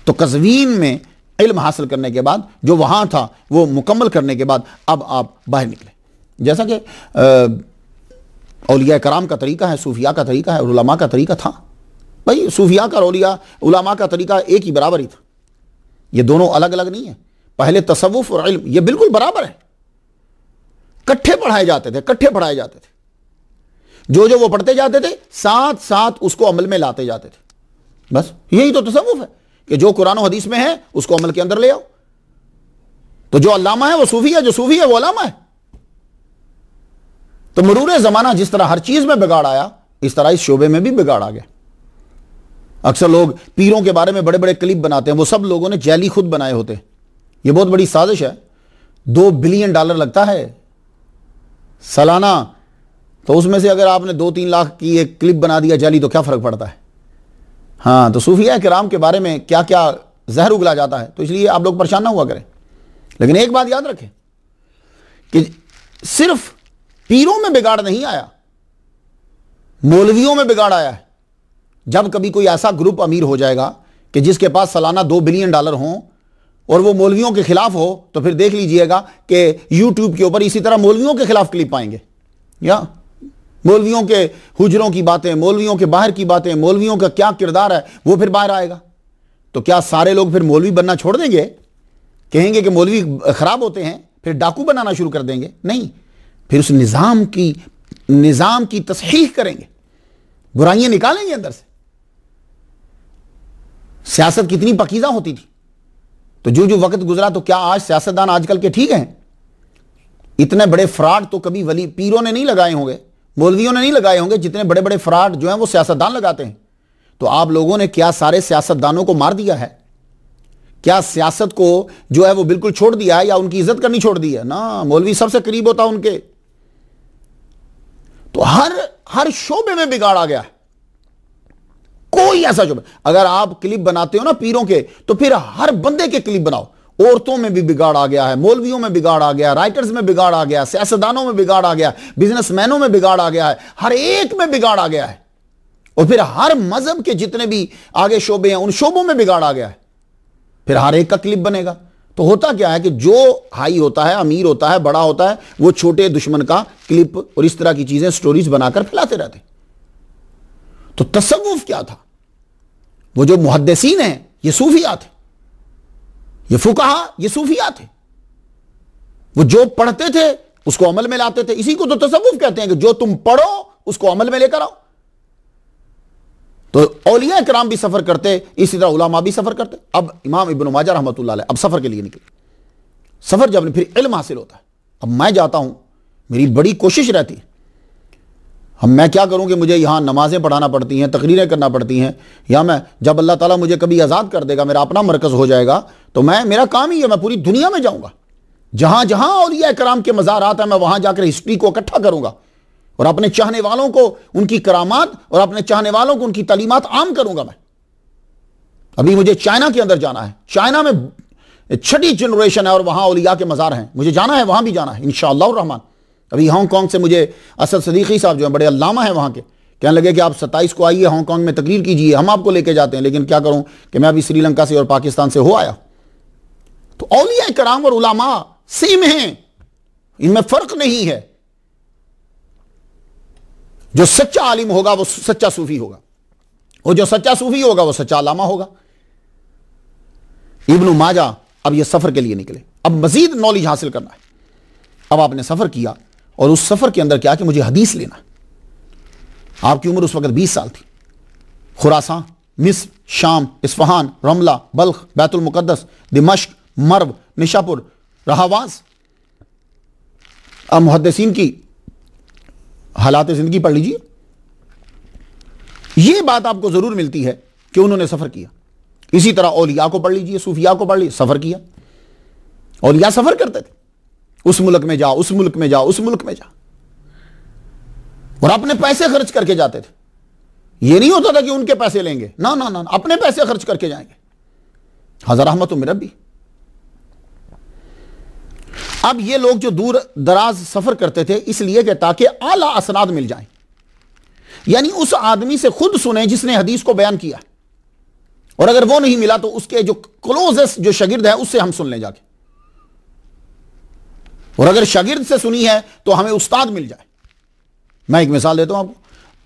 तो कज़वीन में इल्म हासिल करने के बाद जो वहां था वो मुकम्मल करने के बाद अब आप बाहर निकले। जैसा कि औलिया कराम का तरीका है, सूफिया का तरीका है, उलमा का तरीका था। भाई सूफिया का और औलिया उलमा का तरीका एक ही बराबर ही था, ये दोनों अलग अलग नहीं है। पहले तसव्वुफ और इल्म ये बिल्कुल बराबर है, इकट्ठे पढ़ाए जाते थे, इकट्ठे पढ़ाए जाते थे। जो वो पढ़ते जाते थे साथ साथ उसको अमल में लाते जाते थे। बस यही तो तसव्वुफ है कि जो कुरान और हदीस में है उसको अमल के अंदर ले आओ। तो जो अल्लामा है वो सूफी है, जो सूफी है वो अल्लामा है। तो मरूर जमाना जिस तरह हर चीज में बिगाड़ आया, इस तरह इस शोबे में भी बिगाड़ आ गया। अक्सर लोग पीरों के बारे में बड़े बड़े क्लिप बनाते हैं, वो सब लोगों ने जैली खुद बनाए होते हैं। यह बहुत बड़ी साजिश है। $2 बिलियन लगता है सालाना तो उसमें से अगर आपने 2-3 लाख की एक क्लिप बना दिया जाली तो क्या फ़र्क पड़ता है। हाँ, तो सूफिया किराम के बारे में क्या क्या जहर उगला जाता है, तो इसलिए आप लोग परेशान ना हुआ करें। लेकिन एक बात याद रखें कि सिर्फ पीरों में बिगाड़ नहीं आया, मौलवियों में बिगाड़ आया है। जब कभी कोई ऐसा ग्रुप अमीर हो जाएगा कि जिसके पास सालाना $2 बिलियन हों और वो मौलवियों के खिलाफ हो, तो फिर देख लीजिएगा कि यूट्यूब के ऊपर इसी तरह मौलवियों के खिलाफ क्लिप पाएंगे, या मौलवियों के हुजरों की बातें, मौलवियों के बाहर की बातें, मौलवियों का क्या किरदार है वो फिर बाहर आएगा। तो क्या सारे लोग फिर मौलवी बनना छोड़ देंगे, कहेंगे कि मौलवी खराब होते हैं, फिर डाकू बनाना शुरू कर देंगे? नहीं, फिर उस निजाम की तस्हीह करेंगे, बुराइयां निकालेंगे अंदर से। सियासत कितनी पकीजा होती थी, तो जो जो वक्त गुजरा, तो क्या आज सियासतदान आजकल के ठीक हैं? इतने बड़े फ्रॉड तो कभी वली पीरों ने नहीं लगाए होंगे, मौलवियों ने नहीं लगाए होंगे, जितने बड़े बड़े फ्रॉड जो हैं वो सियासतदान लगाते हैं। तो आप लोगों ने क्या सारे सियासतदानों को मार दिया है? क्या सियासत को जो है वो बिल्कुल छोड़ दिया है, या उनकी इज्जत करनी छोड़ दी है? ना, मौलवी सबसे करीब होता उनके। तो हर शोबे में बिगाड़ आ गया है। कोई ऐसा शोबा, अगर आप क्लिप बनाते हो ना पीरों के, तो फिर हर बंदे के क्लिप बनाओ। औरतों में भी बिगाड़ आ गया है, मौलवियों में बिगाड़ आ गया, राइटर्स में बिगाड़ आ गया, सियासतदानों में बिगाड़ आ गया, बिजनेसमैनों में बिगाड़ आ गया है, हर एक में बिगाड़ आ गया है। और फिर हर मजहब के जितने भी आगे शोबे हैं, उन शोबों में बिगाड़ आ गया है। फिर हर एक का क्लिप बनेगा। तो होता क्या है कि जो हाई होता है, अमीर होता है, बड़ा होता है, वो छोटे दुश्मन का क्लिप और इस तरह की चीजें, स्टोरीज बनाकर फैलाते रहते। तो तसव्वुफ क्या था? वो जो मुहद्दिसीन हैं ये सूफिया थे, ये फुकहा ये सूफिया थे। वो जो पढ़ते थे उसको अमल में लाते थे। इसी को तो तसव्वुफ कहते हैं कि जो तुम पढ़ो उसको अमल में लेकर आओ। तो औलिया किराम भी सफर करते, इसी तरह उलमा भी सफर करते। अब इमाम इब्न माजा रहमतुल्लाह अलैह अब सफर के लिए निकले। सफर जब फिर इल्म हासिल होता है। अब मैं जाता हूं, मेरी बड़ी कोशिश रहती है, हम मैं क्या करूं कि मुझे यहां नमाजें पढ़ाना पड़ती हैं, तकरीरें करना पड़ती हैं, या मैं जब अल्लाह ताला मुझे कभी आज़ाद कर देगा, मेरा अपना मरकज़ हो जाएगा, तो मेरा काम ही है, मैं पूरी दुनिया में जाऊंगा। जहां जहां औलिया किराम के मज़ारात हैं, मैं वहां जाकर हिस्ट्री को इकट्ठा करूंगा और अपने चाहने वालों को उनकी करामात और अपने चाहने वालों को उनकी तालीमात आम करूंगा। मैं अभी मुझे चाइना के अंदर जाना है। चाइना में 6ठी जनरेशन है और वहां औलिया के मज़ार हैं, मुझे जाना है, वहां भी जाना है इंशाअल्लाह रहमान। अभी हांगकांग से मुझे असद सदीकी साहब जो है, बड़े अल्लामा हैं वहाँ के, कहने लगे कि आप 27 को आइए हांगकांग में तकरीर कीजिए, हम आपको लेके जाते हैं। लेकिन क्या करूं कि मैं अभी श्रीलंका से और पाकिस्तान से हो आया। तो औलिया कराम और उलामा सेम हैं, इनमें फर्क नहीं है। जो सच्चा आलिम होगा वो सच्चा सूफी होगा, और जो सच्चा सूफी होगा वो सच्चा अल्लामा होगा। इब्न माजा अब ये सफर के लिए निकले, अब मजीद नॉलेज हासिल करना है। अब आपने सफर किया और उस सफर के अंदर क्या कि मुझे हदीस लेना। आपकी उम्र उस वक्त 20 साल थी। खुरासान, मिस्र, शाम, इस्फहान, रमला, बल्ख, बैतुल मुकद्दस, दिमश्क, मर्व, निशापुर, रहावाज। अब मुहद्दिसीन की हालात जिंदगी पढ़ लीजिए। यह बात आपको जरूर मिलती है कि उन्होंने सफर किया। इसी तरह औलिया को पढ़ लीजिए, सूफिया को पढ़ लीजिए, सफर किया। औलिया सफर करते थे, उस मुल्क में जाओ, उस मुल्क में जाओ, उस मुल्क में जाओ, और अपने पैसे खर्च करके जाते थे। यह नहीं होता था कि उनके पैसे लेंगे, ना ना ना, अपने पैसे खर्च करके जाएंगे। हज़रत रहमत मेरा भी। अब ये लोग जो दूर दराज सफर करते थे इसलिए कि ताकि आला असनाद मिल जाए, यानी उस आदमी से खुद सुने जिसने हदीस को बयान किया, और अगर वो नहीं मिला तो उसके जो क्लोजेस्ट जो शागिर्द है उससे हम सुन लें जाके, और अगर शागिर्द से सुनी है तो हमें उस्ताद मिल जाए। मैं एक मिसाल देता हूं आपको।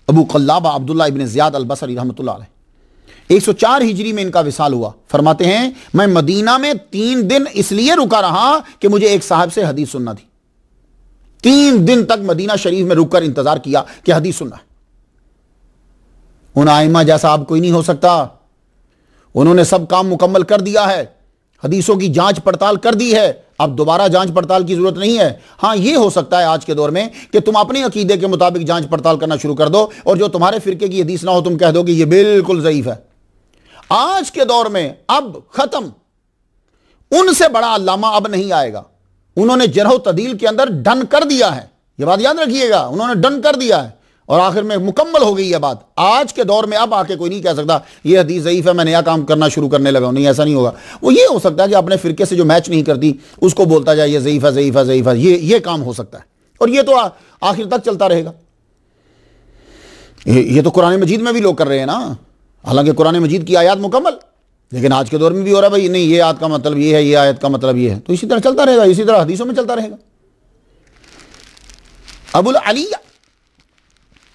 अबू क़ल्लाबा अब्दुल्लाह इब्न ज़ियाद अल-बसरी रहमतुल्लाह अलैह, 104 हिजरी में इनका विसाल हुआ। फरमाते हैं मैं मदीना में 3 दिन इसलिए रुका रहा कि मुझे एक साहब से हदीस सुनना थी। 3 दिन तक मदीना शरीफ में रुककर इंतजार किया कि हदीस सुनना है। उन आइमा जैसा अब कोई नहीं हो सकता। उन्होंने सब काम मुकम्मल कर दिया है, हदीसों की जांच पड़ताल कर दी है, अब दोबारा जांच पड़ताल की जरूरत नहीं है। हां, यह हो सकता है आज के दौर में कि तुम अपने अकीदे के मुताबिक जांच पड़ताल करना शुरू कर दो, और जो तुम्हारे फिरके की हदीस ना हो तुम कह दो कि यह बिल्कुल ज़ईफ है। आज के दौर में अब खत्म, उनसे बड़ा अल्लामा अब नहीं आएगा। उन्होंने जरह तदील के अंदर डन कर दिया है, ये बात याद रखिएगा, उन्होंने डन कर दिया है और आखिर में मुकम्मल हो गई है बात। आज के दौर में अब आके कोई नहीं कह सकता ये हदीस ज़ईफ है, मैं नया काम करना शुरू करने लगा हूं। नहीं, ऐसा नहीं होगा। वो ये हो सकता है कि अपने फिरके से जो मैच नहीं करती उसको बोलता जाए ये ज़ईफ है, ज़ईफ है, ज़ईफ है, ये काम हो सकता है, और ये तो आखिर तक चलता रहेगा। ये तो कुरान मजीद में भी लोग कर रहे हैं ना, हालांकि कुरान मजीद की आयत मुकम्मल, लेकिन आज के दौर में भी हो रहा है भाई नहीं ये आयत का मतलब ये है, ये आयत का मतलब ये है। तो इसी तरह चलता रहेगा, इसी तरह हदीसों में चलता रहेगा। अबुल अलिया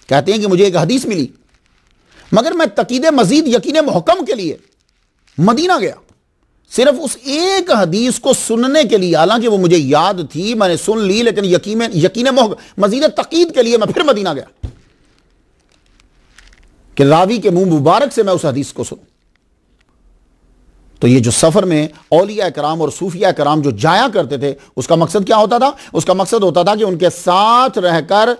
कहते हैं कि मुझे एक हदीस मिली, मगर मैं तकीदे मजीद यकीन मुहकम के लिए मदीना गया, सिर्फ उस एक हदीस को सुनने के लिए। हालांकि वो मुझे याद थी, मैंने सुन ली, लेकिन यकीन मजीद तकीद के लिए मैं फिर मदीना गया कि रावी के मुंह मुबारक से मैं उस हदीस को सुनूं। तो ये जो सफर में औलिया कराम और सूफिया कराम जो जाया करते थे, उसका मकसद क्या होता था? उसका मकसद होता था कि उनके साथ रहकर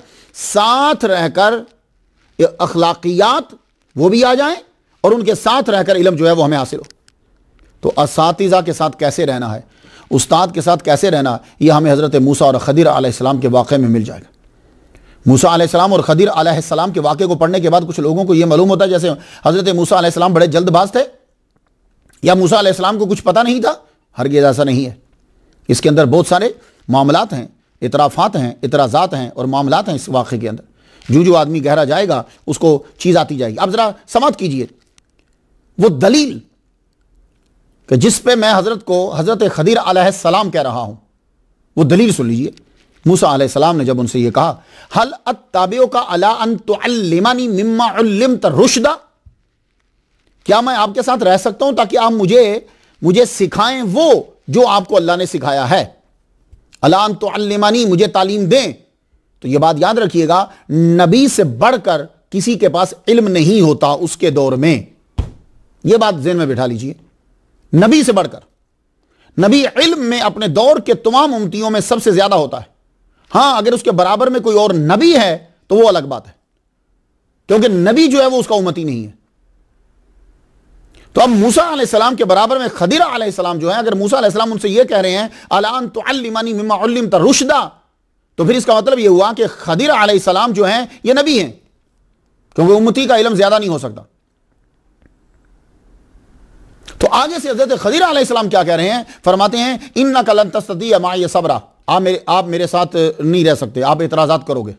अखलाकियात वो भी आ जाएं और उनके साथ रहकर इल्म जो है वो हमें हासिल हो। तो असातिज़ा के साथ कैसे रहना है, उस्ताद के साथ कैसे रहना है, यह हमें हज़रत मूसा और खदिर अलैहिस्सलाम के वाक़े में मिल जाएगा। मूसा अलैहिस्सलाम और खदिर अलैहिस्सलाम के वाक़े को पढ़ने के बाद कुछ लोगों को यह मालूम होता है जैसे हज़रत मूसा अलैहिस्सलाम बड़े जल्दबाज थे या मूसा अलैहिस्सलाम को कुछ पता नहीं था। हरगिज़ ऐसा नहीं है। इसके अंदर बहुत सारे मामलात हैं, इतराफ़ात हैं, इतराज़ात हैं और मामलात हैं इस वाक़े के अंदर। जो आदमी गहरा जाएगा उसको चीज़ आती जाएगी। अब ज़रा समात कीजिए वो दलील कि जिस पे मैं हज़रत को हज़रत खदिर अलैहिस्सलाम कह रहा हूँ, वो दलील सुन लीजिए। मूसा अलैहिस्सलाम ने जब उनसे ये कहा, हल अत्ताबिउका अला अन तुअल्लिमनी मिम्मा उल्लिमत रुश्दा, क्या मैं आपके साथ रह सकता हूं ताकि आप मुझे सिखाएं वो जो आपको अल्लाह ने सिखाया है। अला अन तुअल्लिमनी, मुझे तालीम दें। तो यह बात याद रखिएगा, नबी से बढ़कर किसी के पास इल्म नहीं होता उसके दौर में। यह बात ज़हन में बिठा लीजिए, नबी से बढ़कर। नबी इल्म में अपने दौर के तमाम उम्मतियों में सबसे ज्यादा होता है। हां, अगर उसके बराबर में कोई और नबी है तो वो अलग बात है, क्योंकि नबी जो है वो उसका उम्मती नहीं है। तो अब मूसा अलैहिस्सलाम के बराबर में खदिर अलैहिस्सलाम जो है, अगर मूसा अलैहिस्सलाम उनसे ये कह रहे हैं अला अन तुअल्लिमनी मिम्मा उल्लिमत रुश्दा, तो फिर इसका मतलब यह हुआ कि खदिर अलैहिस्सलाम जो है ये नबी हैं, क्योंकि उम्मती का इल्म ज्यादा नहीं हो सकता। तो आगे से हज़रत खदिर अलैहिस्सलाम क्या कह रहे हैं? फरमाते हैं इन्नका लन तस्तती माई सबरा, आप मेरे साथ नहीं रह सकते, आप एतराज़ात करोगे,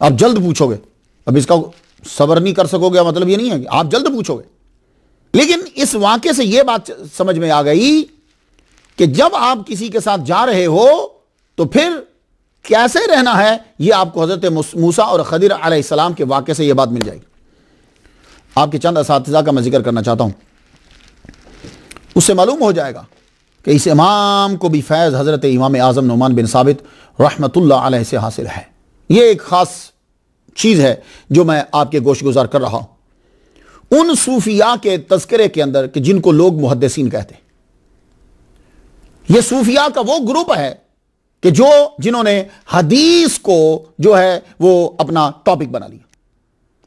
आप जल्द पूछोगे। अब इसका सब्र नहीं कर सकोगे मतलब ये नहीं है कि आप जल्द पूछोगे। लेकिन इस वाक़े से यह बात समझ में आ गई कि जब आप किसी के साथ जा रहे हो तो फिर कैसे रहना है, यह आपको हज़रत मूसा और खदिर अलैहिस्सलाम के वाक़े से यह बात मिल जाएगी। आपके चंद असातिज़ा का मैं जिक्र करना चाहता हूं, उससे मालूम हो जाएगा कि इस इमाम को भी फैज़ हज़रत इमाम आज़म नुमान बिन साबित रहमतुल्लाह अलैह से हासिल है। यह एक ख़ास चीज़ है जो मैं आपके गोश गुजार कर रहा हूं उन सूफिया के तज़किरे के अंदर कि जिनको लोग मुहद्दिसीन कहते हैं। यह सूफिया का वो ग्रुप है कि जिन्होंने हदीस को जो है वो अपना टॉपिक बना लिया।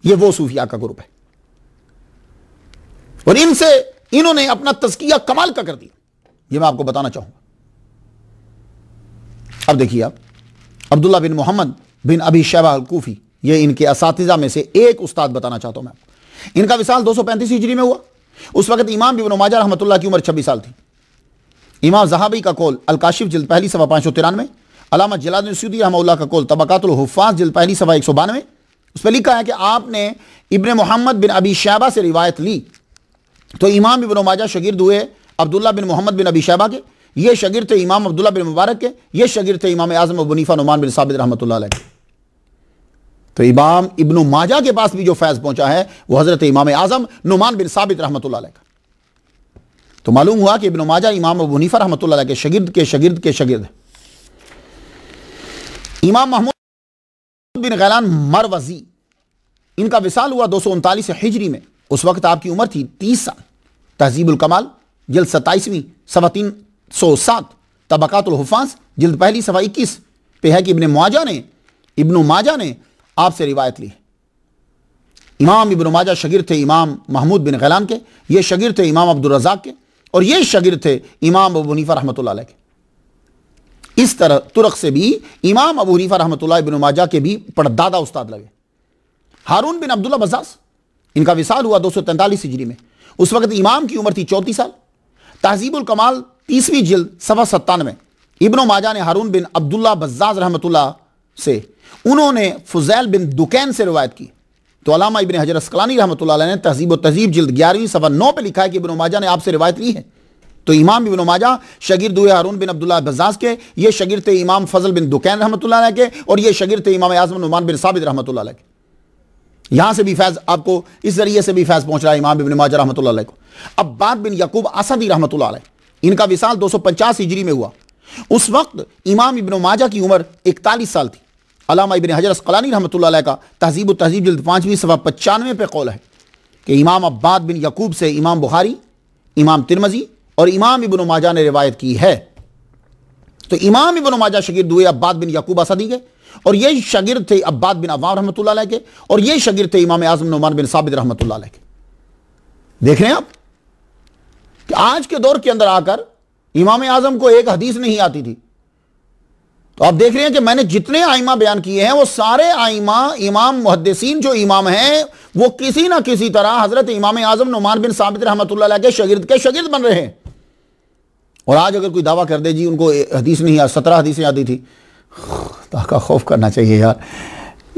यह वो सूफिया का ग्रुप है और इन्होंने अपना तज़किया कमाल का कर दिया। यह मैं आपको बताना चाहूंगा। अब देखिए, आप अब्दुल्ला बिन मोहम्मद बिन अबी शैबा अल-कूफी, ये इनके असातिज़ा में से एक उस्ताद बताना चाहता हूं मैं आपको। इनका विसाल 235 हिजरी में हुआ। उस वक्त इमाम इब्न माजा रहमतुल्लाह की उम्र 26 साल थी। इमाम ज़हाबी का कौल अल-काशिफ जिल्द पहली सफ़ा 593, अल्लामा जलालुद्दीन सुयूती रहमतुल्लाह का कौल तबक़ातुल हुफ़्फ़ाज़ जिल्द पहली सफ़ा 192, उस पर लिखा है कि आपने इब्न मोहम्मद बिन अबी शैबा से रिवायत ली। तो इमाम इब्न माजा शागिर्द हुए अब्दुल्ला बिन मोहम्मद बिन अबी शैबा के, ये शागिर्द थे इमाम अब्दुल्ला बिन मुबारक के, ये शागिर्द थे इमाम आज़म अबू हनीफा नुमान बिन साबित रहमतुल्लाह अलैह। तो इमाम इब्न माजा के पास भी जो फैज़ पहुंचा है वो हज़रत इमाम आज़म नुमान बिन साबित रहमतुल्लाह अलैह का। तो मालूम हुआ कि इब्न माजा इमाम अबू हनीफा रहमतुल्लाह अलैह के शागिर्द के शागिर्द के शागिर्द। इमाम महमूद बिन गैलान मरवजी, इनका विसाल हुआ 239 हिजरी में। उस वक्त आपकी उम्र थी 30 साल। तहज़ीबुल कमाल जिल्द 27वीं सफ़ा 307, तबक़ातुल हुफ़्फ़ाज़ जिल्द पहली सफ़ा 21 पे है कि इब्न माजा ने आपसे रिवायत ली। इमाम इब्न माजा शागिर्द थे इमाम महमूद बिन गैलान के, ये शागिर्द थे इमाम अब्दुल रज़ाक के, और ये शागिर्द थे इमाम अबू हनीफा रहमतुल्लाह अलैह के। इस तरह तुरक से भी इमाम अबू हनीफा रहमतुल्लाह इब्न माजा के भी पड़दादा उस्ताद लगे। हारून बिन अब्दुल्ला बज़्ज़ाज़, इनका विसाल हुआ 243 हिजरी में। उस वक्त इमाम की उम्र थी 34 साल। तहज़ीबुल कमाल 30वीं जिल्द सफ़ा 97 इब्न माजा ने हारून बिन अब्दुल्ला बज़्ज़ाज़ रहमतुल्लाह से, उन्होंने फुज़ैल बिन दुकैन से रिवायत की। तो अल्लामा इब्न हजर अस्क़लानी रहमतुल्लाह अलैह ने तहज़ीब व तहज़ीब जिल्द 11वीं सफ़ा 9 पे लिखा है कि इब्न माजा ने आपसे रिवायत ली है। तो इमाम इब्न माजा शगिर्द हुए हारून बिन अब्दुल्लाह बज़्ज़ाज़ के, ये शगिर्द थे इमाम फजल बिन दुकैन रहमतुल्लाह अलैह के, और ये शगिर्द थे इमाम आज़म नुमान बिन साबित रहमतुल्लाह अलैह के। यहां से भी फैज़ आपको, इस जरिए से भी फैज़ पहुंच रहा है इमाम इब्न माजा रहमतुल्लाह अलैह को। अब्बाद बिन यकूब असदी रहमतुल्लाह अलैह, इनका विसाल 250 हिजरी में हुआ। उस वक्त इमाम इब्न माजा की उम्र 41 साल थी। अल्लामा इब्न हजर अस्क़लानी रहमतुल्लाह अलैह का तहज़ीब व तहज़ीब जिल्द 5वीं सफ़ा 95 पे कौल है कि इमाम अब्बाद बिन यकूब से इमाम बुखारी, इमाम तिरमिज़ी और इमाम इब्न माजा ने रिवायत की है। तो इमाम इब्न माजा शगिर्द हुए अब्बाद बिन यकूब असदी के, और ये शगिर्द थे अब्बाद बिन अव्वाम रहमतुल्लाह अलैह के, और ये शगिर्द थे इमाम आज़म नुमान बिन साबित रहमतुल्लाह अलैह के। देख रहे हैं आप कि आज के दौर के अंदर आकर इमाम आज़म को एक हदीस नहीं आती थी। तो आप देख रहे हैं कि मैंने जितने आइमा बयान किए हैं वो सारे आइमा, इमाम मुहद्दिसीन जो इमाम हैं, वो किसी ना किसी तरह हजरत इमाम आज़म नुमान बिन साबित रहमतुल्लाह अलैह के शगिर्द बन रहे हैं। और आज अगर कोई दावा कर दे जी उनको हदीस नहीं आ, 17 हदीसें आती थी, ताका खौफ करना चाहिए यार।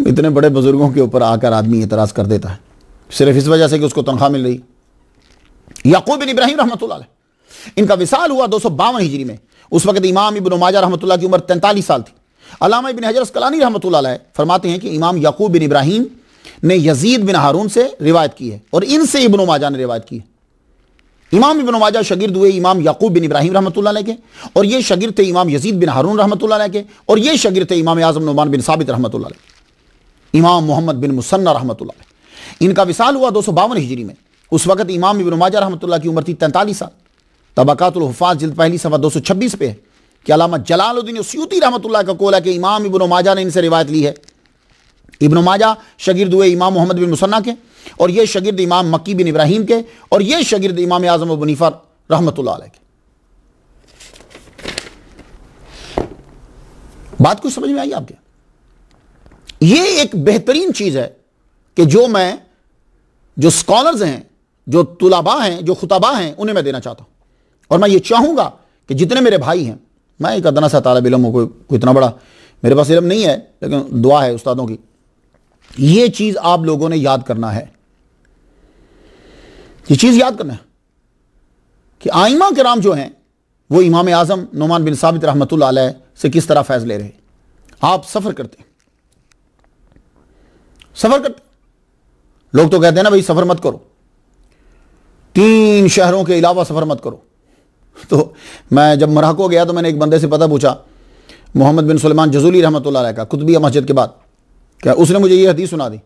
इतने बड़े बुजुर्गों के ऊपर आकर आदमी एतराज़ कर देता है सिर्फ इस वजह से कि उसको तनख्वाह मिल रही। याकूब बिन इब्राहिम रहमतुल्लाह अलैह, इनका विसाल हुआ 252 हिजरी में। उस वक्त इमाम इब्न माजा रहमतुल्लाह की उम्र 43 साल थी। अल्लामा इब्न हजर अस्क़लानी रहमतुल्लाह अलैह फरमाते हैं कि इमाम याकूब बिन इब्राहिम ने यजीद बिन हारून से रिवायत की है, और इनसे इब्न माजा ने रिवायत की है। इमाम इब्न माजा शगिर्द हुए इमाम याकूब बिन इब्राहिम रहमतुल्लाह अलैह के, और ये शगिर्द थे इमाम यजीद बिन हारून रहमतुल्लाह अलैह के, और ये शगिर्द थे इमाम आज़म नुमान बिन साबित रहमतुल्लाह अलैह। इमाम मोहम्मद बिन मुसन्ना रहमतुल्लाह अलैह, इनका विसाल हुआ 252 हिजरी में। उस वक्त इमाम इब्न माजा रहमतुल्लाह की उम्र थी 43 साल। तबक़ातुल हुफ़ाज़ जिल्द पहली सफ़ा 226 पे है कि अल्लामा जलालुद्दीन सूती रहमतुल्लाह का कौल है कि इमाम इब्न माजा ने इनसे रिवायत ली है। इब्न माजा शगिर्द हुए इमाम मोहम्मद बिन मुसन्ना के, और ये शगिर्द इमाम मक्की बिन इब्राहिम के, और ये शगिर्द इमाम आज़म अबू हनीफा रहमतुल्लाह अलैह के। बात कुछ समझ में आई आपके? ये एक बेहतरीन चीज़ है कि जो स्कॉलर्स हैं, जो तुलाबा हैं, जो खुतबा हैं, उन्हें मैं देना चाहता हूँ। और मैं ये चाहूँगा कि जितने मेरे भाई हैं, मैं एक अदना सा तालिब इल्म हूँ, कोई इतना बड़ा मेरे पास इल्म नहीं है, लेकिन दुआ है उस्तादों की। ये चीज़ आप लोगों ने याद करना है, ये चीज़ याद करना है कि आइमा किराम जो हैं वो इमाम आज़म नुमान बिन साबित रहमतुल्लाह अलैह से किस तरह फैज़ ले रहे हैं। आप सफ़र करते, लोग तो कहते हैं ना भाई सफ़र मत करो, 3 शहरों के अलावा सफ़र मत करो। तो मैं जब मराको गया तो मैंने एक बंदे से पता पूछा, मोहम्मद बिन सुलेमान जज़ूली रहमतुल्लाह अलैह का, कुतुबिया मस्जिद के बाद, क्या उसने मुझे ये हदीस सुना दी।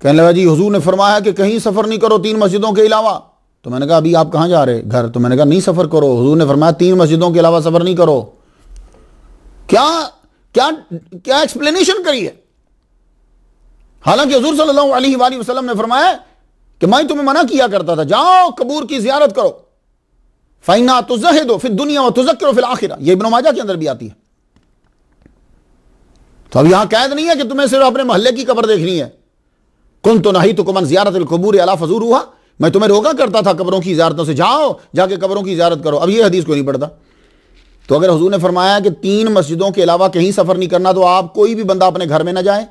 कहने लगा जी हुजूर ने फरमाया कि कहीं सफ़र नहीं करो 3 मस्जिदों के अलावा। तो मैंने कहा अभी आप कहाँ जा रहे घर? तो मैंने कहा नहीं सफ़र करो, हुजूर ने फरमाया 3 मस्जिदों के अलावा सफ़र नहीं करो। क्या क्या क्या एक्सप्लेनेशन करी है? हालांकि हुजूर सल्लल्लाहु अलैहि वसल्लम ने फरमाया कि मैं तुम्हें मना किया करता था, जाओ कबूर की जियारत करो, फ़इन्ना तुज़हिदु फ़िद दुनिया व तुज़क्किरु फ़िल आखिरा। ये इब्न माजा के अंदर भी आती है। तो अब यहां कैद नहीं है कि तुम्हें सिर्फ अपने मोहल्ले की कब्र देखनी है। कुन्तु नहीतुकुम अन ज़ियारतिल क़ुबूर अला फ़ज़ूरूहा, मैं तुम्हें रोका करता था कब्रों की ज़ियारतों से, जाओ जाके कब्रों की ज़ियारत करो। अब ये हदीस को नहीं पढ़ता। तो अगर हुजूर ने फरमाया कि 3 मस्जिदों के अलावा कहीं सफ़र नहीं करना, तो आप कोई भी बंदा अपने घर में ना जाए,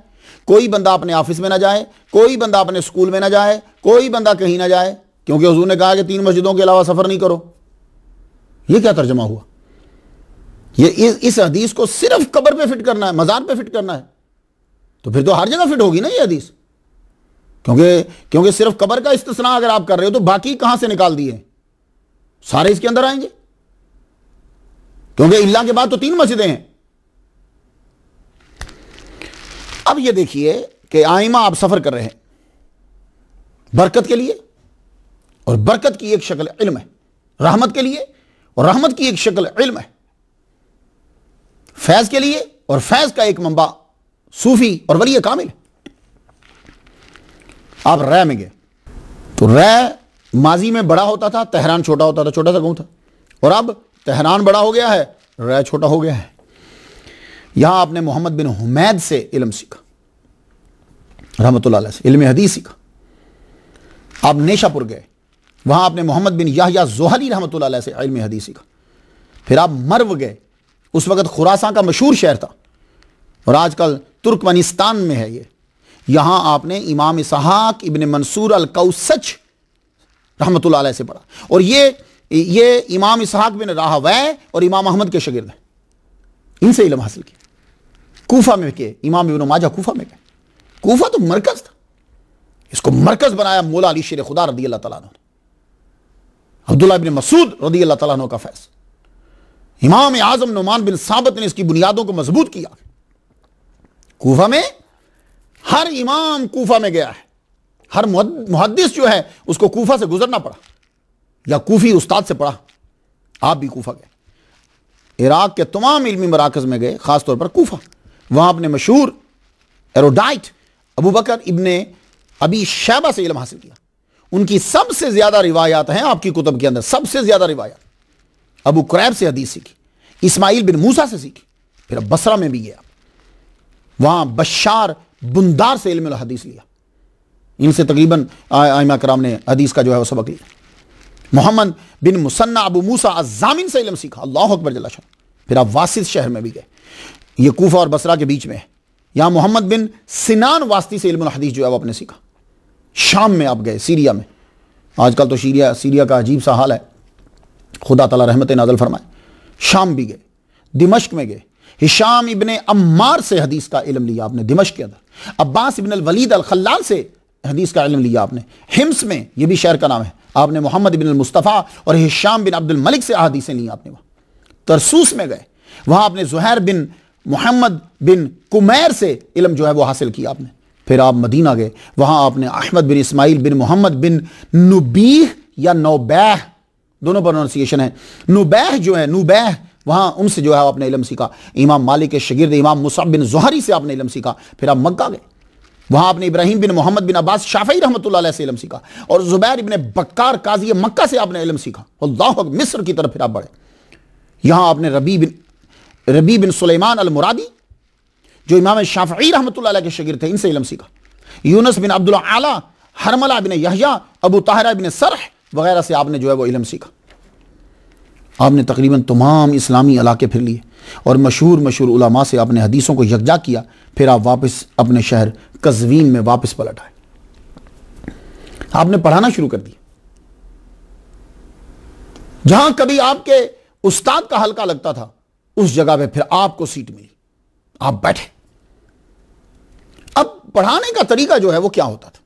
कोई बंदा अपने ऑफिस में ना जाए, कोई बंदा अपने स्कूल में ना जाए, कोई बंदा कहीं ना जाए, क्योंकि हुजूर ने कहा कि 3 मस्जिदों के अलावा सफ़र नहीं करो। ये क्या तर्जमा हुआ? ये इस हदीस को सिर्फ कब्र पे फिट करना है, मज़ार पे फिट करना है, तो फिर तो हर जगह फिट होगी ना ये हदीस। क्योंकि सिर्फ कब्र का इस्तिस्ना अगर आप कर रहे हो तो बाकी कहां से निकाल दिए? सारे इसके अंदर आएंगे, क्योंकि इल्ला के बाद तो 3 मस्जिदें हैं। अब ये देखिए कि आइमा आप सफर कर रहे हैं बरकत के लिए, और बरकत की एक शक्ल इल्म है, रहमत के लिए, और रहमत की एक शक्ल इल्म है, फैज के लिए, और फैज का एक मंबा सूफी और वली कामिल। आप रै में गए तो रै माजी में बड़ा होता था, तेहरान छोटा होता था, छोटा सा गांव था, और अब तेहरान बड़ा हो गया है, रै छोटा हो गया है। यहां आपने मोहम्मद बिन हुमैद से इल्म सीखा, रहमतुल्लाह अलैह से इल्म हदीस सीखा। आप नेशापुर गए, वहां आपने मोहम्मद बिन याहया ज़ोहरी रहमतुल्लाह अलैह से इल्म हदीस सीखा। फिर आप मर्व गए, उस वक्त खुरासान का मशहूर शहर था और आजकल तुर्कमेनिस्तान में है ये। यहां आपने इमाम इसहाक इब्न मंसूर अल कौसज रहमतुल्लाह अलैह से पढ़ा, और ये इमाम इसहाक बिन राहवै और इमाम अहमद के शागिर्द हैं, इनसे इल्म हासिल किया। कूफा में के इमाम इब्न माजा कूफा में गए, कूफा तो मरकज था, इसको मरकज बनाया मौला अली शेर खुदा रदी अल्लाह तआला अन्हु ने, अब्दुल्लाह इब्न मसूद रदी अल्लाह तआला अन्हु का फैज़। इमाम आज़म नुमान बिन साबित ने इसकी बुनियादों को मजबूत किया। कूफा में हर इमाम कूफा में गया है, हर मुहद्दिस जो है उसको कूफा से गुजरना पड़ा या कूफी उस्ताद से पढ़ा। आप भी कूफा गए, इराक के तमाम इल्मी मराकज़ में गए, खासतौर पर कूफा। वहां आपने मशहूर एरोडाइट अबू बकर इब्ने अबी शैबा से इल्म हासिल किया। उनकी सबसे ज्यादा रिवायात हैं आपकी कुतुब के अंदर, सबसे ज्यादा रिवायात अबू कुरैब से हदीस सीखी, इस्माइल बिन मूसा से सीखी। फिर अब बसरा में भी गया, वहां बशार बुंदार से इल्म हदीस लिया। इनसे तकरीबन आइमा कराम ने हदीस का जो है वो सबक लिया। मोहम्मद बिन मुसन्ना अबू मूसा अज़्ज़ामिन से इल्म सीखा, अल्लाह अकबर जल्ला शाह। फिर आप वासित शहर में भी गए, ये कूफा और बसरा के बीच में है। यहां मोहम्मद बिन सिनान वास्ती से इल्म हदीस जो है वो आपने सीखा। शाम में आप गए, सीरिया में, आजकल तो सीरिया का अजीब सा हाल है, खुदा ताला रहमत नाज़िल फरमाए। शाम भी गए, दिमश्क में गए, हिशाम इब्ने अम्मार से हदीस का इल्म लिया आपने दिमश्क के अंदर। अब्बास इब्न अल वलीद अल खल्लाल से हदीस का इल्म लिया आपने। हिम्स में, ये भी शहर का नाम है, आपने मोहम्मद बिन मुस्तफ़ा और हिशाम बिन अब्दुल मलिक से हदीसें ली आपने। वहां तरसूस में गए, वहां आपने ज़ुहैर बिन मोहम्मद बिन कुमैर से इल्म जो है वो हासिल किया आपने। फिर आप मदीना गए, वहां आपने अहमद बिन इस्माइल बिन मोहम्मद बिन नुबीह या नौबैह, दोनों प्रोनाउंसिएशन है, नुबैह जो है नुबैह, वहां उनसे जो है आपने इल्म सीखा। इमाम मालिक के शागिर्द इमाम मुसअब बिन ज़ुहरी से आपने इल्म सीखा। फिर आप मक्का गए, वहां आपने इब्राहिम बिन मोहम्मद बिन अब्बास शाफई रहमतुल्लाह अलैह से इल्म सीखा, और जुबैर इब्न बक्कार काजी मक्का से आपने इल्म सीखा। अल्लाह, मिस्र की तरफ फिर आप बढ़े, यहां आपने रबी बिन सुलेमान अल मुरादी जो इमाम शाफई रहमतुल्लाह अलैह के शागिर्द थे, इनसे इल्म सीखा। यूनुस बिन अब्दुल आला, हरमला बिन यहया, अबू ताहिरा बिन सरह वगैरह से आपने जो है वो इल्म सीखा। आपने तकरीबन तमाम इस्लामी इलाके फिर लिए और मशहूर उलमा से आपने हदीसों को यकजा किया। फिर आप वापस अपने शहर कज़वीन में वापस पलट आए, आपने पढ़ाना शुरू कर दिया। जहां कभी आपके उस्ताद का हल्का लगता था, उस जगह पे फिर आपको सीट मिली, आप बैठे। अब पढ़ाने का तरीका जो है वो क्या होता था,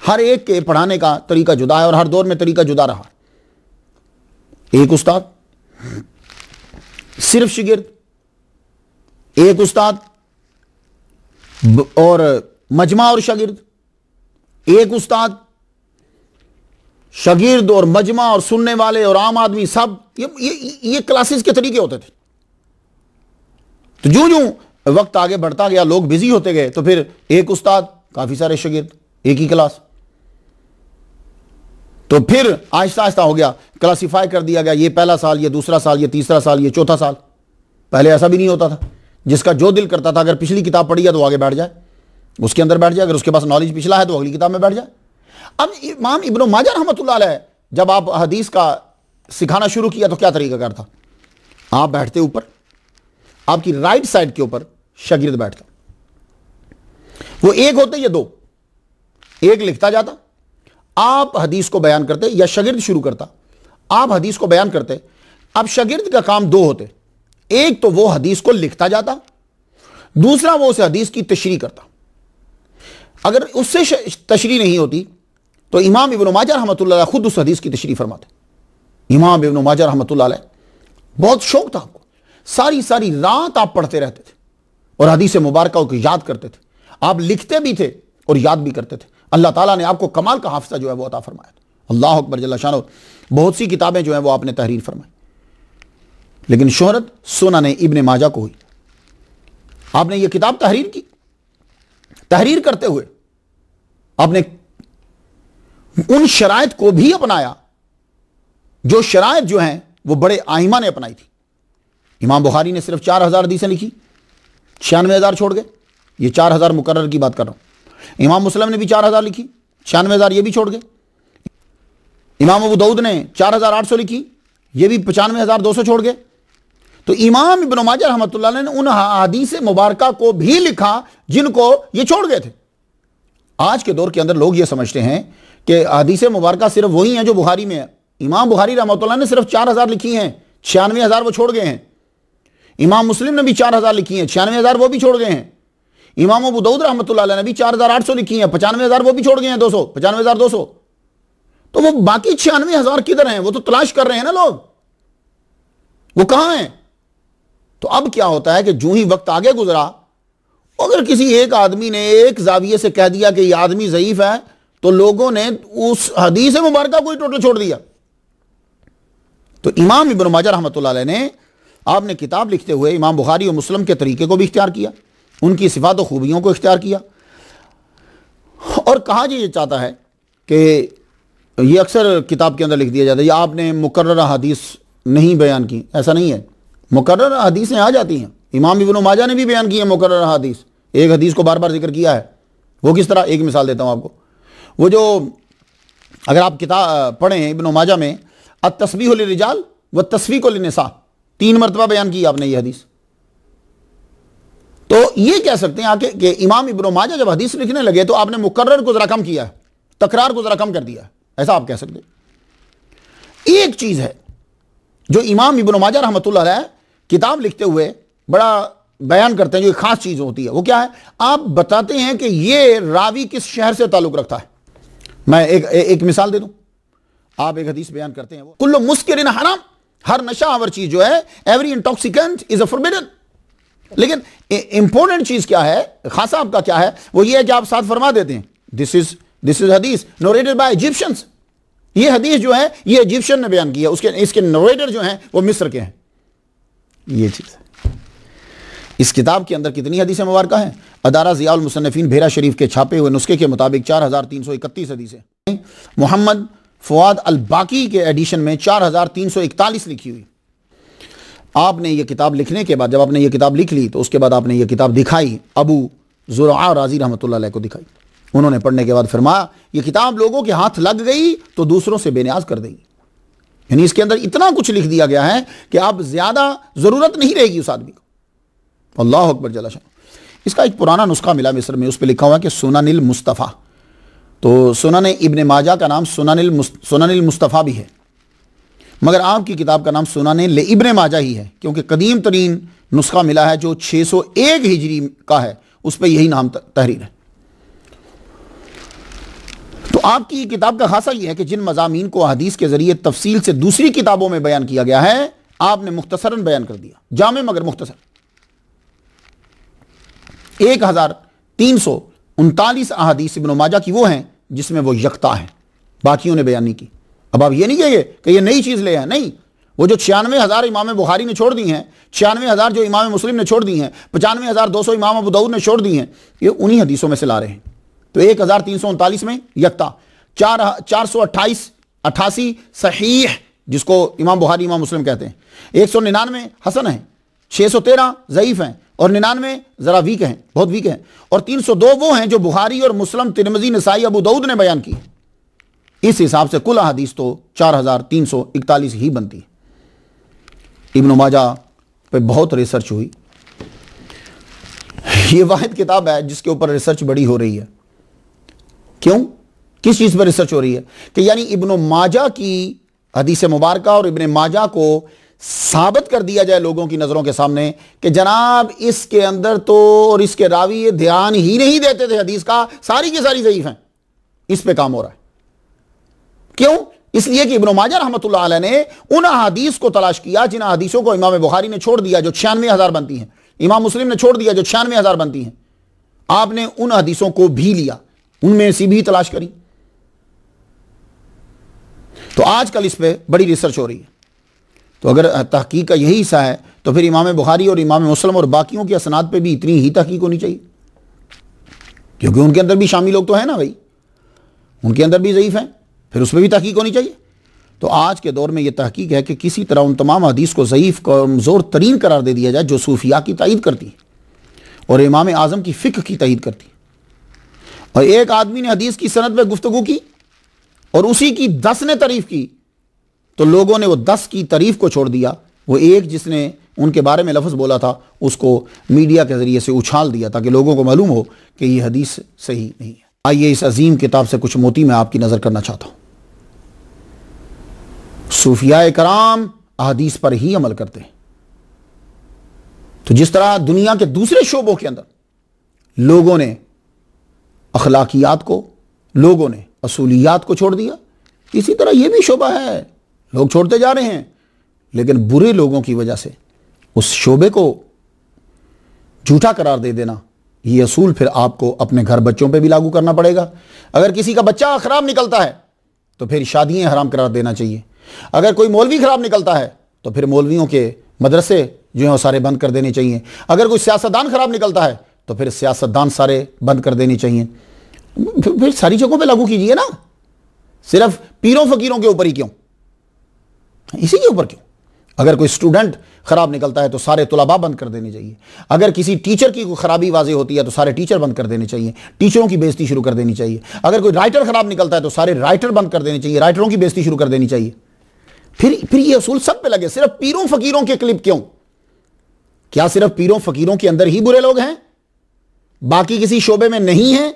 हर एक के पढ़ाने का तरीका जुदा है और हर दौर में तरीका जुदा रहा। एक उस्ताद, सिर्फ शागिर्द, एक उस्ताद और मजमा और शागिर्द, एक उस्ताद, शागिर्द और मजमा और सुनने वाले और आम आदमी सब, ये क्लासेस के तरीके होते थे। तो जो वक्त आगे बढ़ता गया, लोग बिजी होते गए, तो फिर एक उस्ताद, काफी सारे शागिर्द, एक ही क्लास। तो फिर आहिस्ता आहिस्ता हो गया, क्लासिफाई कर दिया गया, ये पहला साल, ये दूसरा साल, ये तीसरा साल, ये चौथा साल। पहले ऐसा भी नहीं होता था, जिसका जो दिल करता था, अगर पिछली किताब पढ़ी है तो आगे बैठ जाए, उसके अंदर बैठ जाए, अगर उसके पास नॉलेज पिछला है तो अगली किताब में बैठ जाए। अब इमाम इब्न माजा रहमतुल्लाह अलैह जब आप हदीस का सिखाना शुरू किया तो क्या तरीका कार था, आप बैठते ऊपर, आपकी राइट साइड के ऊपर शागिर्द बैठता, वो एक होते या दो, एक लिखता जाता, आप हदीस को बयान करते, या शागिर्द शुरू करता, आप हदीस को बयान करते। अब शागिर्द का काम दो होते, एक तो वो हदीस को लिखता जाता, दूसरा वो उस हदीस की तशरीह करता। अगर उससे तशरीह नहीं होती तो इमाम इब्न माजा रहमतुल्लाह अलैह खुद उस हदीस की तशरीह फरमाते। इमाम इब्न माजा रहमतुल्लाह अलैह, बहुत शौक था आपको, सारी सारी रात आप पढ़ते रहते थे और हदीस मुबारक को याद करते थे। आप लिखते भी थे और याद भी करते थे। अल्लाह ताला ने आपको कमाल का हाफिज़ा जो है वो अता फरमाया। अल्लाह अकबर जल्ला शानो, बहुत सी किताबें जो है वो आपने तहरीर फरमाई, लेकिन शोहरत सुनन इब्न माजा को हुई। आपने ये किताब तहरीर की, तहरीर करते हुए आपने उन शराइत को भी अपनाया जो शराइत जो हैं वो बड़े आइमा ने अपनाई थी। इमाम बुखारी ने सिर्फ 4000 हदीसें लिखी, 96,000 छोड़ गए। ये 4,000 मुकर्रर की बात कर रहा हूँ। इमाम मुस्लिम ने भी 4,000 लिखी, 96,000 ये भी छोड़ गए। इमाम अबू दाऊद ने 4,800 लिखी, ये भी 95,200 छोड़ गए। तो इमाम इब्न माजा रहमतुल्लाह अलैह ने उन हदीस मुबारका को भी लिखा जिनको ये छोड़ गए थे। आज के दौर के अंदर लोग ये समझते हैं कि हदीस मुबारका सिर्फ वही हैं जो बुखारी में है। इमाम बुखारी रहमतुल्लाह ने सिर्फ 4,000 लिखी हैं, 96,000 वो छोड़ गए हैं। इमाम मुस्लिम ने भी 4,000 लिखी हैं, 96,000 वो भी छोड़ गए हैं। इमाम अबू दाऊद रहमतुल्लाह अलैह ने भी 4,800 लिखी हैं, 95,000 वो भी छोड़ गए हैं, 95,200। तो वो बाकी 96,000 किधर हैं? वो तो तलाश कर रहे हैं ना लोग, वो कहां हैं? तो अब क्या होता है कि जो ही वक्त आगे गुजरा, अगर किसी एक आदमी ने एक जाविये से कह दिया कि यह आदमी ज़ईफ है, तो लोगों ने उस हदीस मुबारका को ही टोटल छोड़ दिया। तो इमाम इब्न माजा रहमतुल्लाह अलैह ने आपने किताब लिखते हुए इमाम बुखारी और मुस्लिम के तरीके को भी इख्तियार किया, उनकी सिफात और खूबियों को इख्तियार किया। और कहा ये चाहता है कि ये अक्सर किताब के अंदर लिख दिया जाता है, या आपने मुकर्रर हदीस नहीं बयान की। ऐसा नहीं है, मुकर्रर हदीसें आ जाती हैं। इमाम इब्न माजा ने भी बयान की है मुकर्रर हदीस, एक हदीस को बार बार जिक्र किया है। वो किस तरह? एक मिसाल देता हूँ आपको। वो जो अगर आप किताब पढ़ें इब्न माजा में, अत-तस्बीह लिर्रिजाल व तस्फीक लिन्निसा, 3 मरतबा बयान की आपने ये हदीस। तो ये कह सकते हैं आके कि इमाम इब्न माजा जब हदीस लिखने लगे तो आपने मुकर्रर को जरा कम किया है, तकरार को जरा कम कर दिया है, ऐसा आप कह सकते हैं। एक चीज है जो इमाम इब्न माजा रहमतुल्लाह अलैह किताब लिखते हुए बड़ा बयान करते हैं, जो एक खास चीज होती है, वो क्या है? आप बताते हैं कि ये रावी किस शहर से ताल्लुक रखता है। मैं एक मिसाल दे दूं। आप एक हदीस बयान करते हैं, वो कुल्लु मुस्किरिन हराम, हर नशावर चीज जो है, every intoxicant is a forbidden. लेकिन इंपॉर्टेंट चीज क्या है, खासा आपका क्या है, वो ये है कि आप साथ फरमा देते हैं दिस इज हदीस नरेटेड बाय इजिप्शियंस। ये हदीस जो है ये इजिप्शियन ने बयान की है, उसके इसके नरेटर जो हैं वो मिस्र के हैं। ये चीज है। इस किताब के अंदर कितनी हदीसें मुबारका हैं? अदारा ज़ियाउल मुसन्निफीन भेरा शरीफ के छापे हुए नुस्खे के मुताबिक 4,331 हदीसें। मोहम्मद फवाद अल बाकी के एडिशन में 4,341 लिखी हुई। आपने ये किताब लिखने के बाद, जब आपने ये किताब लिख ली तो उसके बाद आपने ये किताब दिखाई, अबू ज़ुरआ राज़ी रहमतुल्लाह अलैह को दिखाई। उन्होंने पढ़ने के बाद फरमाया ये किताब लोगों के हाथ लग गई तो दूसरों से बेनियाज कर देगी। यानी इसके अंदर इतना कुछ लिख दिया गया है कि अब ज्यादा जरूरत नहीं रहेगी उस आदमी को। अल्लाह अकबर जल्ल शान। इसका एक पुराना नुस्खा मिला मिस्र में, उस पर लिखा हुआ है कि सुननिल मुस्तफ़ा। तो सुनन इब्न माजा का नाम सुननिल मुस्तफ़ा भी है, मगर आपकी किताब का नाम सुननिल इब्न माजा ही है, क्योंकि कदीम तरीन नुस्खा मिला है जो 601 हिजरी का है, उस पर यही नाम तहरीर है। तो आपकी किताब का खासा यह है कि जिन मज़ामीन को हदीस के जरिए तफसील से दूसरी किताबों में बयान किया गया है, आपने मुख्तसरन बयान कर दिया, जामे मगर मुख्तसर। 1,339 अहादीस इब्न माजा की वो हैं जिसमें वो यकता है, बाकियों ने बयान नहीं की। अब आप ये नहीं कहेंगे कि ये नई चीज़ ले आए, नहीं। वो जो 96,000 इमाम बुखारी ने छोड़ दी हैं, 96,000 जो इमाम मुस्लिम ने छोड़ दी हैं, 95,200 इमाम अबू दाऊद ने छोड़ दी हैं, ये उन्हीं हदीसों में से ला रहे हैं। तो 1,339 में यकता, 488 सहीह जिसको इमाम बुखारी इमाम मुस्लिम कहते हैं, 199 हसन है, 613 ज़ईफ हैं और 99 ज़रा वीक हैं, बहुत वीक हैं, और 302 वो हैं जो बुखारी और मुस्लिम, तिरमिज़ी, नसाई, अबू दाऊद ने बयान की। इस हिसाब से कुल हदीस तो 4,341 ही बनती है। इब्न माजा पे बहुत रिसर्च हुई। ये वाहिद किताब है जिसके ऊपर रिसर्च बड़ी हो रही है। क्यों? किस चीज पर रिसर्च हो रही है? कि यानी इब्न माजा की हदीस मुबारका और इब्न माजा को साबित कर दिया जाए लोगों की नजरों के सामने कि जनाब इसके अंदर तो और इसके रावी ये ध्यान ही नहीं देते थे हदीस का, सारी की सारी ज़ईफ हैं। इस पे काम हो रहा है। क्यों? इसलिए कि इब्न माजा रहमतुल्लाह अलैह ने उन हदीस को तलाश किया जिन हदीसों को इमाम बुखारी ने छोड़ दिया जो 96,000 बनती हैं, इमाम मुस्लिम ने छोड़ दिया जो 96,000 बनती हैं। आपने उन हदीसों को भी लिया, उनमें से भी तलाश करी। तो आजकल इस पे बड़ी रिसर्च हो रही है। तो अगर तहकीक का यही हिस्सा है तो फिर इमाम बुखारी और इमाम मुस्लिम और बाकियों की असनाद पे भी इतनी ही तहकीक होनी चाहिए, क्योंकि उनके अंदर भी शामिल लोग तो है ना भाई, उनके अंदर भी ज़ईफ हैं, फिर उस पर भी तहकीक होनी चाहिए। तो आज के दौर में यह तहकीक है कि किसी तरह उन तमाम हदीस को ज़ईफ, कमज़ोर तरीन करार दे दिया जाए जो सूफिया की तायद करती है, और इमाम आज़म की फ़िक्र की तईद करती। और एक आदमी ने हदीस की सनद में गुफ्तगू की और उसी की 10 ने तारीफ की, तो लोगों ने वो 10 की तारीफ को छोड़ दिया, वो एक जिसने उनके बारे में लफ्ज़ बोला था उसको मीडिया के ज़रिए से उछाल दिया ताकि लोगों को मालूम हो कि ये हदीस सही नहीं है। आइए इस अजीम किताब से कुछ मोती मैं आपकी नज़र करना चाहता हूँ। सूफिया कराम अहदीस पर ही अमल करते हैं। तो जिस तरह दुनिया के दूसरे शोबों के अंदर लोगों ने अखलाकियात को, लोगों ने असूलियात को छोड़ दिया, इसी तरह यह भी शोबा है, लोग छोड़ते जा रहे हैं, लेकिन बुरे लोगों की वजह से उस शोबे को झूठा करार दे देना, यह असूल फिर आपको अपने घर बच्चों पे भी लागू करना पड़ेगा। अगर किसी का बच्चा खराब निकलता है तो फिर शादियां हराम करार देना चाहिए। अगर कोई मौलवी खराब निकलता है तो फिर मौलवियों के मदरसे जो हैं वो सारे बंद कर देने चाहिए। अगर कोई सियासतदान खराब निकलता है तो फिर सियासतदान सारे बंद कर देने चाहिए। फिर सारी जगहों पे लागू कीजिए ना, सिर्फ पीरों फकीरों के ऊपर ही क्यों, इसी के ऊपर क्यों? अगर कोई स्टूडेंट खराब निकलता है तो सारे तुलबा बंद कर देने चाहिए। अगर किसी टीचर की कोई खराबी वाज़ेह होती है तो सारे टीचर बंद कर देने चाहिए, टीचरों की बेइज्जती शुरू कर देनी चाहिए। अगर कोई राइटर खराब निकलता है तो सारे राइटर बंद कर देने चाहिए, राइटरों की बेइज्जती शुरू कर देनी चाहिए। फिर ये असूल सब पे लगे, सिर्फ पीरों फकीरों के क्लिप क्यों? क्या सिर्फ पीरों फकीरों के अंदर ही बुरे लोग हैं, बाकी किसी शोबे में नहीं है?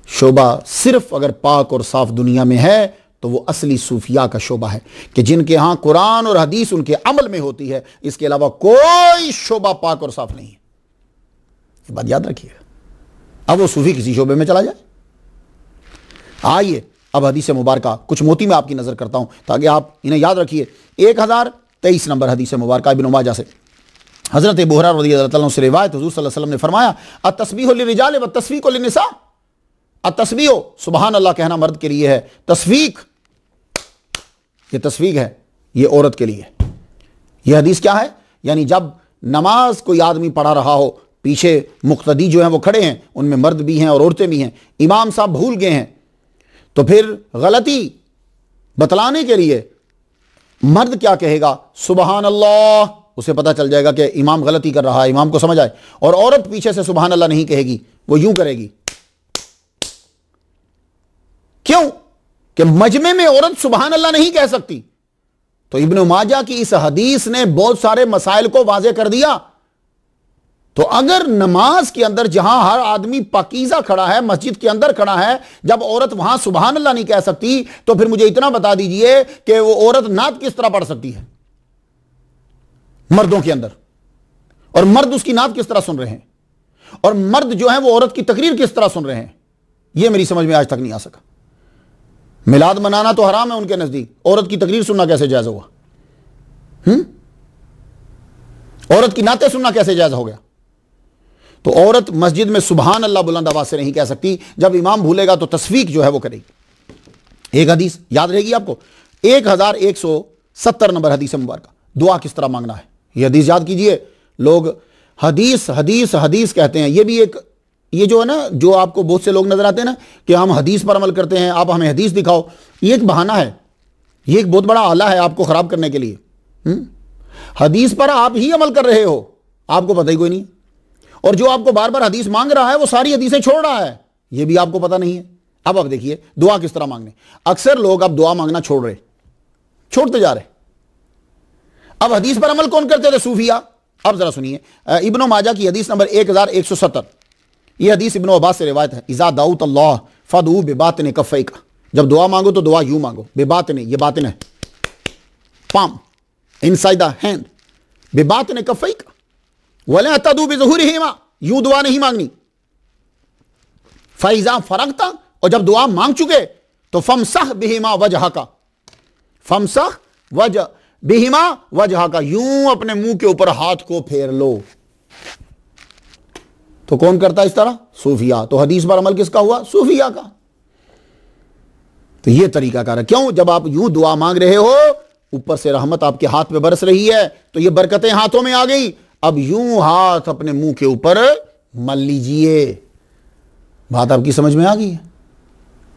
शोबा सिर्फ अगर पाक और साफ दुनिया में है तो वो असली सूफिया का शोबा है कि जिनके यहां कुरान और हदीस उनके अमल में होती है, इसके अलावा कोई शोबा पाक और साफ नहीं है। ये बात याद रखिएगा। अब वो सूफी किसी शोबे में चला जाए। आइए अब हदीस मुबारक कुछ मोती में आपकी नजर करता हूं ताकि आप इन्हें याद रखिए। 1023 नंबर हदीस मुबारक इब्न माजा से हजरत अबू हुरैरा रज़ियल्लाहु अन्हु से रिवायत, हुज़ूर सल्लल्लाहु अलैहि वसल्लम ने फरमाया, अत-तस्बीहु लिर्रिजाल व तस्फीकु लिन्निसा। अत-तस्बीह सुबहान अल्लाह कहना मर्द के लिए है, तस्फीक ये तस्फीक है ये औरत के लिए। यह हदीस क्या है? यानी जब नमाज कोई आदमी पढ़ा रहा हो, पीछे मुक्तदी जो हैं वो खड़े हैं, उनमें मर्द भी हैं और औरतें भी हैं, इमाम साहब भूल गए हैं, तो फिर गलती बतलाने के लिए मर्द क्या कहेगा? सुबहान अल्लाह। उसे पता चल जाएगा कि इमाम गलती कर रहा है, इमाम को समझ आए। और औरत पीछे से सुबहान अल्लाह नहीं कहेगी, वो यूं करेगी। क्यों? कि मजमे में औरत सुबहान अल्लाह नहीं कह सकती। तो इब्न माजा की इस हदीस ने बहुत सारे मसाइल को वाज़ेह कर दिया। तो अगर नमाज के अंदर जहां हर आदमी पाकीज़ा खड़ा है, मस्जिद के अंदर खड़ा है, जब औरत वहां सुबहान अल्लाह नहीं कह सकती, तो फिर मुझे इतना बता दीजिए कि वो औरत नात किस तरह पढ़ सकती है मर्दों के अंदर, और मर्द उसकी नात किस तरह सुन रहे हैं, और मर्द जो है वो औरत की तकरीर किस तरह सुन रहे हैं? यह मेरी समझ में आज तक नहीं आ सका। मिलाद मनाना तो हराम है उनके नजदीक, औरत की तकरीर सुनना कैसे जायज हुआ? औरत की नाते सुनना कैसे जायज हो गया? तो औरत मस्जिद में सुबहान अल्लाह बुलंद आवाज से नहीं कह सकती। जब इमाम भूलेगा तो तस्वीक जो है वो करेगी। एक हदीस याद रहेगी आपको, 1170 नंबर हदीस मुबारक, दुआ किस तरह मांगना है। यह हदीस याद कीजिए। लोग हदीस हदीस हदीस कहते हैं, यह भी एक, ये जो है ना, जो आपको बहुत से लोग नजर आते हैं ना कि हम हदीस पर अमल करते हैं, आप हमें हदीस दिखाओ, ये एक बहाना है, ये एक बहुत बड़ा आला है आपको खराब करने के लिए। हदीस पर आप ही अमल कर रहे हो, आपको पता ही कोई नहीं। और जो आपको बार बार हदीस मांग रहा है वो सारी हदीसें छोड़ रहा है, ये भी आपको पता नहीं है। अब देखिए दुआ किस तरह मांगने। अक्सर लोग अब दुआ मांगना छोड़ते जा रहे। अब हदीस पर अमल कौन करते थे? सूफिया। अब जरा सुनिए, इब्न माजा की हदीस नंबर 1170, यह हदीस इब्न अब्बास से रिवायत है। इज़ा दाऊत अल्लाह फदू बेबातिन कफ़ैका, जब दुआ मांगो तो दुआ यूं मांगो, बेबातिन, ये बातिन है, पाम इनसाइड द हैंड, बेबातिन कफ़ैका वला तदू बिज़ुहूरिहिमा, यूं दुआ नहीं मांगनी। फ़इज़ा फ़रग़ता, और जब दुआ मांग चुके तो फ़मसह बिहिमा वजहका, फ़मसह वजह बिहिमा वजहका, यूं अपने मुंह के ऊपर हाथ को फेर लो। तो कौन करता इस तरह? सूफिया। तो हदीस पर अमल किसका हुआ? सूफिया का। तो यह तरीकाकार है। क्यों? जब आप यूं दुआ मांग रहे हो, ऊपर से रहमत आपके हाथ पे बरस रही है, तो ये बरकतें हाथों में आ गई। अब यूं हाथ अपने मुंह के ऊपर मल लीजिए। बात आपकी समझ में आ गई है?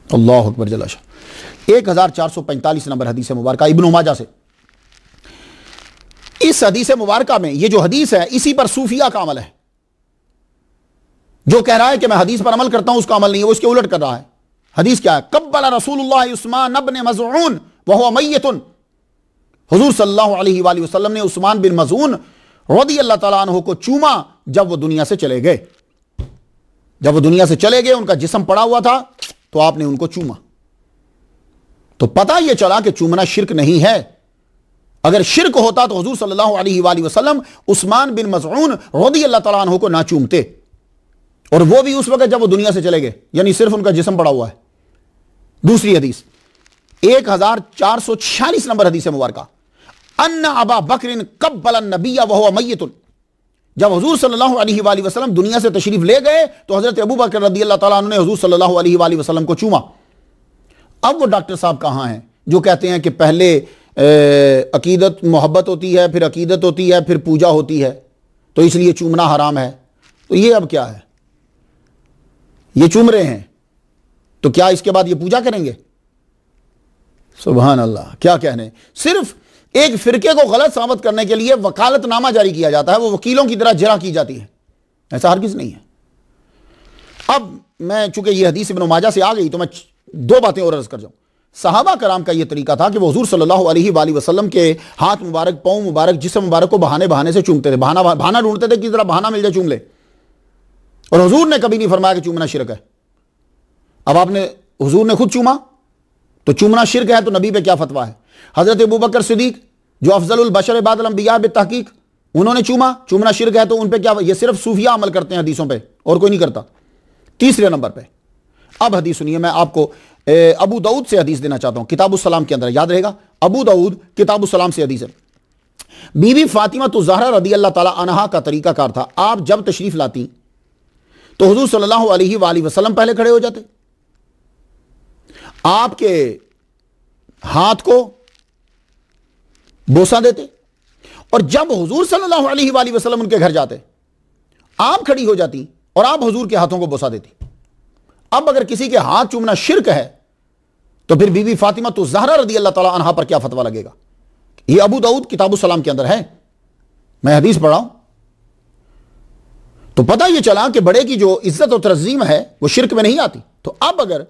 अल्लाह अकबर जल्ल शाह। 1445 नंबर हदीस मुबारक इब्न माजा से, इस हदीस मुबारका में, ये जो हदीस है इसी पर सूफिया का अमल है। जो कह रहा है कि मैं हदीस पर अमल करता हूं, उसका अमल नहीं है, वो इसके उलट कर रहा है। हदीस क्या है? कब्बल रसूलुल्लाह उस्मान इब्न मज़ऊन व हुवा मय्यतुन, हुजूर सल्लल्लाहु अलैहि वसल्लम ने उस्मान बिन मज़ऊन रज़ियल्लाहु तआला अन्हु को चूमा जब वो दुनिया से चले गए। जब वो दुनिया से चले गए, उनका जिस्म पड़ा हुआ था, तो आपने उनको चूमा। तो पता यह चला कि चूमना शिर्क नहीं है। अगर शिर्क होता तो हुजूर सल्लल्लाहु अलैहि वसल्लम उस्मान बिन मज़ऊन रज़ियल्लाहु तआला अन्हु को ना चूमते, और वो भी उस वक्त जब वो दुनिया से चले गए, यानी सिर्फ उनका जिस्म पड़ा हुआ है। दूसरी हदीस 1446 नंबर हदीस मुबारका, अन्ना अबा बकरिन कब्बल नबिय्य व हुवा मय्यतुन, जब हुजूर सल्लल्लाहु अलैहि वसल्लम दुनिया से तशरीफ ले गए तो हजरत अबू बकर रज़ियल्लाहु तआला अन्हु ने हुजूर सल्लल्लाहु अलैहि वसल्लम को चूमा। अब वो डॉक्टर साहब कहां हैं जो कहते हैं कि पहले अकीदत मोहब्बत होती है, फिर अकीदत होती है, फिर पूजा होती है, तो इसलिए चूमना हराम है। तो ये अब क्या है? ये चूम रहे हैं तो क्या इसके बाद ये पूजा करेंगे? सुभान अल्लाह, क्या कहने। सिर्फ एक फिरके को गलत साबित करने के लिए वकालतनामा जारी किया जाता है, वो वकीलों की तरह जरा की जाती है, ऐसा हरगिज़ नहीं है। अब मैं चूंकि ये हदीस इब्न माजा से आ गई तो मैं दो बातें और अर्ज कर जाऊं। सहाबा कराम का यह तरीका था कि वो हुजूर सल्लल्लाहु अलैहि वसल्लम के हाथ मुबारक, पाँव मुबारक, जिस्म मुबारक को बहाने बहाने से चूमते थे, बहाना ढूंढते थे कि जरा बहाना मिल जाए चूम ले। और हुजूर ने कभी नहीं फरमाया कि चूमना शिरक है। अब आपने, हुजूर ने खुद चूमा तो चूमना शिरक है, तो नबी पे क्या फतवा है? हजरत अबू बकर सिद्दीक जो अफजलुल बशर बादल अंबिया बितहकीक, उन्होंने चूमना शिरक है, तो उन पे क्या? ये सिर्फ सूफिया अमल करते हैं हदीसों पे, और कोई नहीं करता। तीसरे नंबर पे अब हदीस सुनिए, मैं आपको अबू दाऊद से हदीस देना चाहता हूं, किताबुस सलाम के अंदर, याद रहेगा अबू दाऊद किताबुस सलाम से हदीस है। बीबी फातिमा तो ज़हरा रज़ियल्लाहु तआला अन्हा का तरीकाकार था, आप जब तशरीफ लाती तो हुजूर सल्लल्लाहु अलैहि वसल्लम पहले खड़े हो जाते, आपके हाथ को बोसा देते, और जब हुजूर सल्लल्लाहु अलैहि वसल्लम उनके घर जाते आप खड़ी हो जाती और आप हुजूर के हाथों को बोसा देती। अब अगर किसी के हाथ चूमना शिर्क है तो फिर बीबी फातिमा तो ज़हरा रज़ियल्लाहु तआला अन्हा पर क्या फतवा लगेगा? यह अबू दाऊद किताबुस सलाम के अंदर है, मैं हदीस पढ़ा हूं। तो पता यह चला कि बड़े की जो इज्जत और तज़ीम है वो शिर्क में नहीं आती। तो अब अगर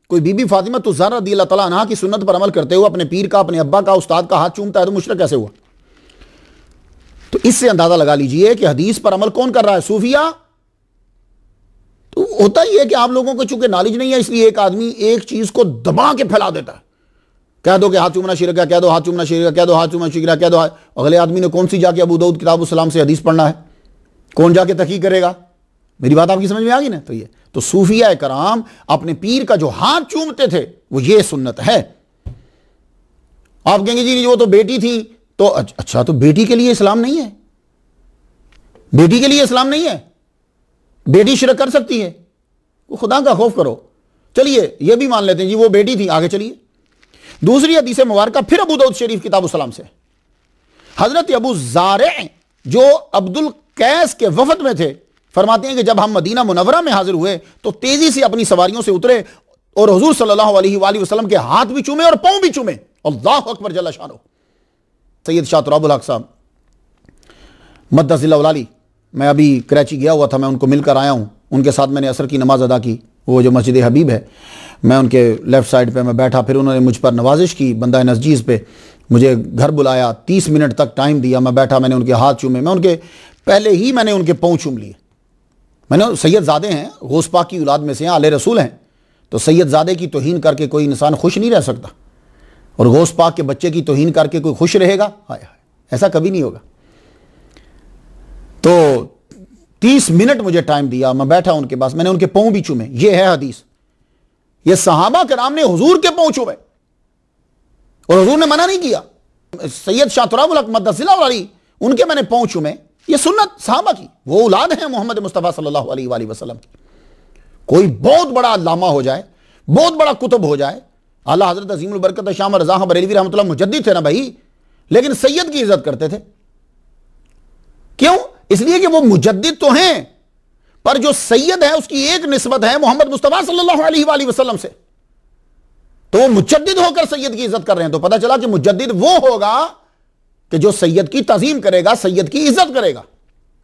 कोई बीबी फातिमा तो ज़हरा रज़ियल्लाहु तआला अन्हा की सुन्नत पर अमल करते हुए अपने पीर का, अपने अब्बा का, उस्ताद का हाथ चूमता है तो मुशरिक कैसे हुआ? तो इससे अंदाजा लगा लीजिए कि हदीस पर अमल कौन कर रहा है? सूफिया। तो होता ही है कि आप लोगों को चूंकि नॉलेज नहीं है, इसलिए एक आदमी एक चीज को दबा के फैला देता है। कह दो कि हाथ चूमना शिरक है, कह दो हाथ चूमना शिरक है, कह दो हाथ चूमना शिरक है, कह दो। अगले आदमी ने कौन सी जाके अबू दाऊद किताबुस सलाम से हदीस पढ़ना है? कौन जाके तहकीक करेगा? मेरी बात आपकी समझ में आ गई ना? तो ये तो सूफिया कराम अपने पीर का जो हाथ चूमते थे वो ये सुन्नत है। आप कहेंगे जी वो तो बेटी थी, तो अच्छा, तो बेटी के लिए इस्लाम नहीं है? बेटी के लिए इस्लाम नहीं है? बेटी शिरक कर सकती है? वो खुदा का खौफ करो। चलिए ये भी मान लेते हैं जी वो बेटी थी, आगे चलिए। दूसरी हदीस मुबारका फिर अबू दाऊद शरीफ किताबुस सलाम से, हजरत अबू ज़ारे जो अब्दुल कैस के वफद में थे, फरमाते हैं कि जब हम मदीना मुनव्वरा में हाजिर हुए तो तेजी से अपनी सवारियों से उतरे और हुजूर सल्लल्लाहु अलैहि वसल्लम के हाथ भी चूमे और पांव भी चूमे। अल्लाहु अकबर जल्ल शानो। सैयद शाह तुराबुल हक साहब मद्दज़िल्लाहुल आली, मैं अभी कराची गया हुआ था, मैं उनको मिलकर आया हूँ। उनके साथ मैंने असर की नमाज अदा की, वो जो मस्जिद हबीब है, मैं उनके लेफ़्ट साइड पे मैं बैठा, फिर उन्होंने मुझ पर नवाजिश की बंदा नज़जीज़ पे, मुझे घर बुलाया, 30 मिनट तक टाइम दिया, मैं बैठा, मैंने उनके हाथ चूमे, मैं उनके पहले ही मैंने उनके पाँव चूम लिए। मैंने सैयद ज़ादे हैं, गौस पाक की औलाद में से हैं, आले रसूल हैं, तो सैयद ज़ादे की तौहीन करके कोई इंसान खुश नहीं रह सकता, और गौस पाक के बच्चे की तौहीन करके कोई खुश रहेगा? हाय हाय, ऐसा कभी नहीं होगा। तो 30 मिनट मुझे टाइम दिया, मैं बैठा उनके पास, मैंने उनके पाँव भी चूमे। ये है हदीस, ये सहाबा कराम ने हुजूर के पाँव चूमे और हुजूर ने मना नहीं किया। सैयद शाह तुराबुल हक मद्दज़िल्लाहुल आली, उनके मैंने पाँव चूमे, ये सुन्नत सहाबा की, वो औलाद है मोहम्मद मुस्तफ़ा सल्लल्लाहु अलैहि वसल्लम की। कोई बहुत बड़ा अल्लामा हो जाए, बहुत बड़ा कुतुब हो जाए, आला हज़रत अज़ीमुल बरकत शाह रज़ा बरेलवी रहमतुल्लाह मुजद्दिद थे ना भाई, लेकिन सैयद की इज्जत करते थे। क्यों? इसलिए कि वो मुजद्दिद तो हैं, पर जो सैयद है उसकी एक निस्बत है मोहम्मद मुस्तफ़ा सल्लल्लाहु अलैहि वसल्लम से, तो वो मुजद्दिद होकर सैयद की इज्जत कर रहे हैं। तो पता चला कि मुजद्दिद वो होगा कि जो सैयद की तज़ीम करेगा, सैयद की इज्जत करेगा।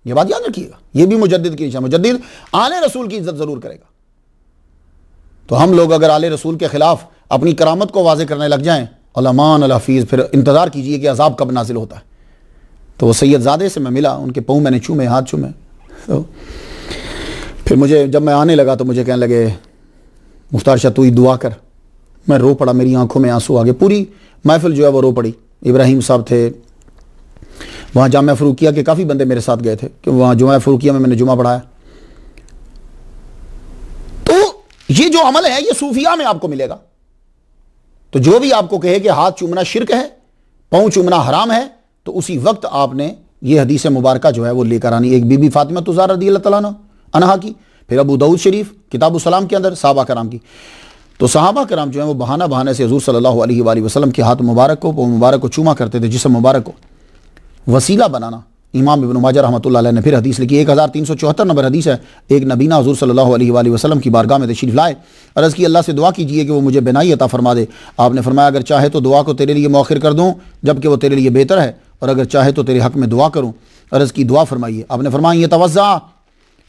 ये बात याद रखिएगा, ये भी मुजद्दिद की निशान, मुजद्दिद आले रसूल की इज्जत जरूर करेगा। तो हम लोग अगर आले रसूल के खिलाफ अपनी करामत को वाज़े करने लग जाएं, अल्लामान अल हफीज़, फिर इंतज़ार कीजिए कि अजाब कब नाजिल होता है। तो वो सैयदजादे से मैं मिला, उनके पाँव मैंने चूमे, हाथ चूमे। तो फिर मुझे जब मैं आने लगा तो मुझे कहने लगे, मुख्तार शाह तू ही दुआ कर। मैं रो पड़ा, मेरी आंखों में आंसू आ गए, पूरी महफिल जो है वो रो पड़ी। इब्राहिम साहब थे वहाँ, जामिया फ़रूकिया के काफ़ी बंदे मेरे साथ गए थे कि वहाँ जामिया फ़रूकिया में मैंने जुमा पढ़ाया। तो ये जो अमल है ये सूफिया में आपको मिलेगा। तो जो भी आपको कहे कि हाथ चूमना शिरक है, पाँव चूमना हराम है, तो उसी वक्त आपने ये हदीस मुबारका जो है वो लेकर आनी। एक बीबी फातिमा तुज़ारा रज़ियल्लाहु तआला अन्हा की, फिर अबू दाऊद शरीफ किताबुस सलाम के अंदर सहाबा कराम की। तो सहाबा कराम जो है वो बहाने से हुज़ूर सल्लल्लाहु अलैहि वसल्लम के हाथ मुबारक को चूमा करते थे, जिस्म मुबारक को वसीला बनाना। इमाम इब्न माजा रहमतुल्लाह अलैह ने फिर हदीस लिखी, 1374 नंबर हदीस है। एक नबीना हुज़ूर सल्लल्लाहु अलैहि वसल्लम की बारगाह में तशरीफ़ लाए, अर्ज़ की अल्लाह से दुआ कीजिए कि वो मुझे बिनाई अता फरमा दे। आपने फरमाया अगर चाहे तो दुआ को तेरे लिए मौखिर कर दूँ, जबकि वो तेरे लिए बेहतर है, और अगर चाहे तो तेरे हक़ में दुआ करूँ। अर्ज़ की दुआ फरमाइए। आपने फरमाया ये तवज़्ज़ा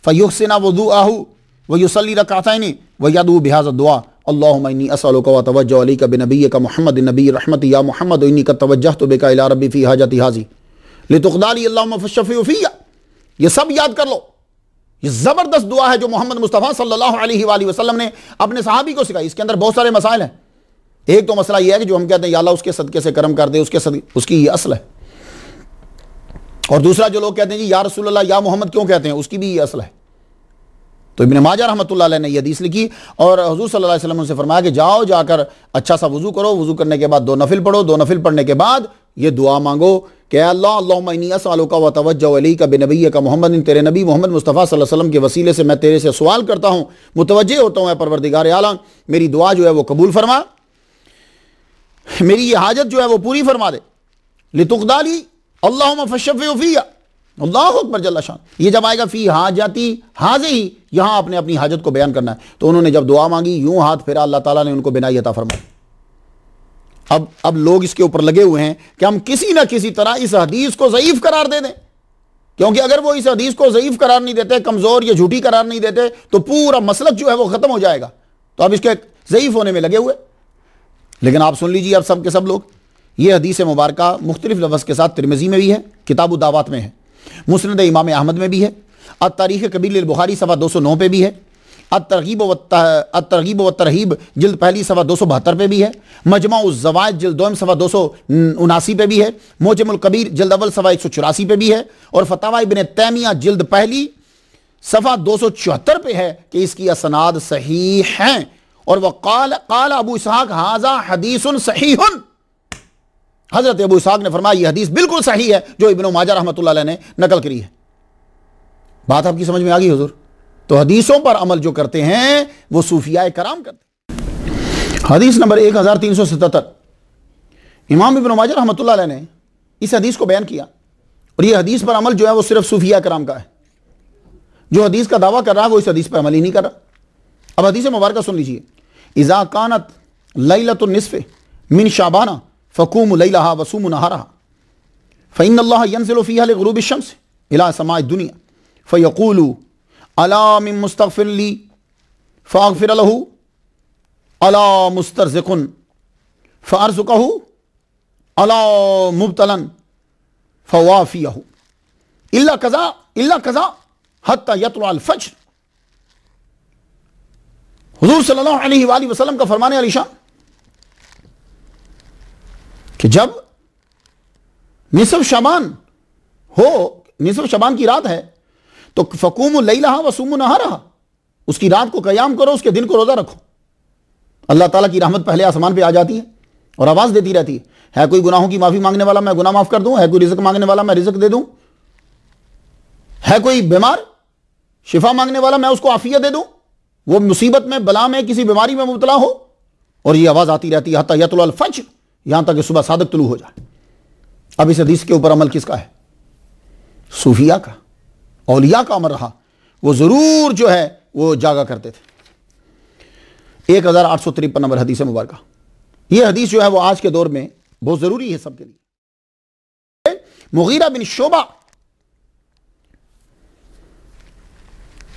फ़युहसिना वुज़ूअहु व युसल्ली रकातैनि व यदू बिहाज़ा दुआ अल्लाहुम्मा इन्नी असअलुका व अतवज्जहु अलैका बिनबिय्यिका मुहम्मद नबी रहमति या मुहम्मद इन्नी क़द तवज्जहतु बिका इला रब्बी फ़ी हाजति हाज़ी लितुक़दाली अल्लाहुम्मा फ़शफ़िउ फ़िय्या। ये सब याद कर लो। ये ज़बरदस्त दुआ है जो मोहम्मद मुस्तफ़ा सल्लल्लाहु अलैहि वसल्लम ने अपने सहाबी को सिखाई। इसके अंदर बहुत सारे मसाइल हैं। एक तो मसला ये है कि जो हम कहते हैं या अल्लाह उसके सदक़े से करम कर दे, उसकी ये असल है। और दूसरा जो लोग कहते हैं जी या रसूलल्लाह या मोहम्मद क्यों कहते हैं, उसकी भी ये असल है। तो इब्न माजा रहमतुल्लाह अलैह ने यह हदीस लिखी और हुज़ूर सल्लल्लाहु अलैहि वसल्लम से फरमाया कि जाओ जाकर अच्छा सा वज़ू करो, वज़ू करने के बाद 2 नफिल पढ़ो, 2 नफिल पढ़ने के बाद ये दुआ मांगो कि अल्लाह अल्लाहुम्मा इन्नी असअलुका व अतवज्जहु अलैका बिनबिय्यिका मुहम्मद, तेरे नबी मोहम्मद मुस्तफ़ा सल्लल्लाहु अलैहि वसल्लम के वसीले से मैं तेरे से सवाल करता हूँ, मुतवज्जे होता हूँ परवरदिगार आलम, मेरी दुआ जो है वो कबूल फरमा, मेरी ये हाजत जो है वो पूरी फरमा दे। लितुक़दाली अल्लाहुम्मा फ़शफ़िउ फ़िय्या, अल्लाहु अकबर जल्ला शान। ये जब आएगा फ़ी हाजती हाज़िही, यहाँ आपने अपनी हाजत को बयान करना है। तो उन्होंने जब दुआ मांगी, यूं हाथ फेरा, अल्लाह ताला ने उनको बिनाई अता फरमाई। अब लोग इसके ऊपर लगे हुए हैं कि हम किसी ना किसी तरह इस हदीस को ज़ईफ़ करार दे दें, क्योंकि अगर वो इस हदीस को ज़ईफ़ करार नहीं देते, कमज़ोर या झूठी करार नहीं देते, तो पूरा मसलक जो है वो ख़त्म हो जाएगा। तो अब इसके ज़ईफ़ होने में लगे हुए। लेकिन आप सुन लीजिए अब सब के सब लोग, ये हदीस मुबारका मुख्तलिफ लफ्ज़ के साथ तिरमिज़ी में भी है, किताबु दावात में है, मुस्नद इमाम अहमद में भी है, अत-तारीख़ कबीर बुखारी सफ़ा 209 पे भी है, अत-तरग़ीब व तरहीब जिल्द पहली सफ़ा 272 पे भी है, मजमा-उज़ ज़वाइद जिल्द 2 सफ़ा 279 पे भी है, मोजमुल कबीर जिल्द अव्वल सफ़ा 184 पे भी है, और फतावा इब्न तैमिया जिल्द पहली सफ़ा 274 पे है कि इसकी असनाद सही हैं। और वह क़ाल अबू इसहाक़ हाज़ा हदीसुन सहीहुन, हज़रत अबू इसहाक़ ने फरमाया यह हदीस बिल्कुल सही है जो इब्न माजा रहमतुल्लाह अलैह ने नकल करी है। बात आपकी समझ में आ गई हुज़ूर? तो हदीसों पर अमल जो करते हैं वो सूफिया कराम करते हैं। हदीस नंबर 1377, इमाम इब्न माजा रहमतुल्लाह अलैह ने इस हदीस को बयान किया, और यह हदीस पर अमल जो है वो सिर्फ सूफिया कराम का है। जो हदीस का दावा कर रहा है वो इस हदीस पर अमल ही नहीं कर रहा। अब हदीस मुबारका सुन लीजिए, इज़ा कानत लैलतुन निस्फ़ मिन शाबाना फ़क़ूमु लैलहा वसूमु नहारहा फ़इन्नल्लाह यंज़िलु फ़ीहा लिग़ुरूबि शम्स इला समाइ दुनिया फ़यक़ूलु अला मिन मुस्तग़फ़िर ली फ़अग़फ़िर लहू अला मुस्तरज़िक़ुन फ़अरज़ुक़हू अला मुब्तलन फ़वाफ़ियहू इल्ला कज़ा हत्ता यतलुअल फ़ज्र। हुज़ूर सल्लल्लाहु अलैहि वसल्लम का फरमाने अलीशान कि जब निसफ शबान हो, निसफ शबान की रात है, तो फ़क़ूमु लैलहा वसूमु नहारहा, उसकी रात को क़याम करो, उसके दिन को रोज़ा रखो। अल्लाह ताला की रहमत पहले आसमान पे आ जाती है और आवाज़ देती रहती है कोई गुनाहों की माफ़ी मांगने वाला, मैं गुनाह माफ़ कर दूँ, है कोई रिज़्क़ मांगने वाला, मैं रिज़्क़ दे दूँ, है कोई बीमार शिफा मांगने वाला, मैं उसको आफियत दे दूँ, वो मुसीबत में, बला में, किसी बीमारी में मुब्तला हो। और ये आवाज़ आती रहती है हत्ता यतलुअल फ़ज्र, यहां तक कि सुबह सादक तुलू हो जाए। अब इस हदीस के ऊपर अमल किसका है? सूफिया का, औलिया का अमल रहा। वो जरूर जो है वो जागा करते थे। 1853 नंबर हदीस मुबारका। ये हदीस जो है वो आज के दौर में बहुत जरूरी है सबके लिए। मुगीरा बिन शोबा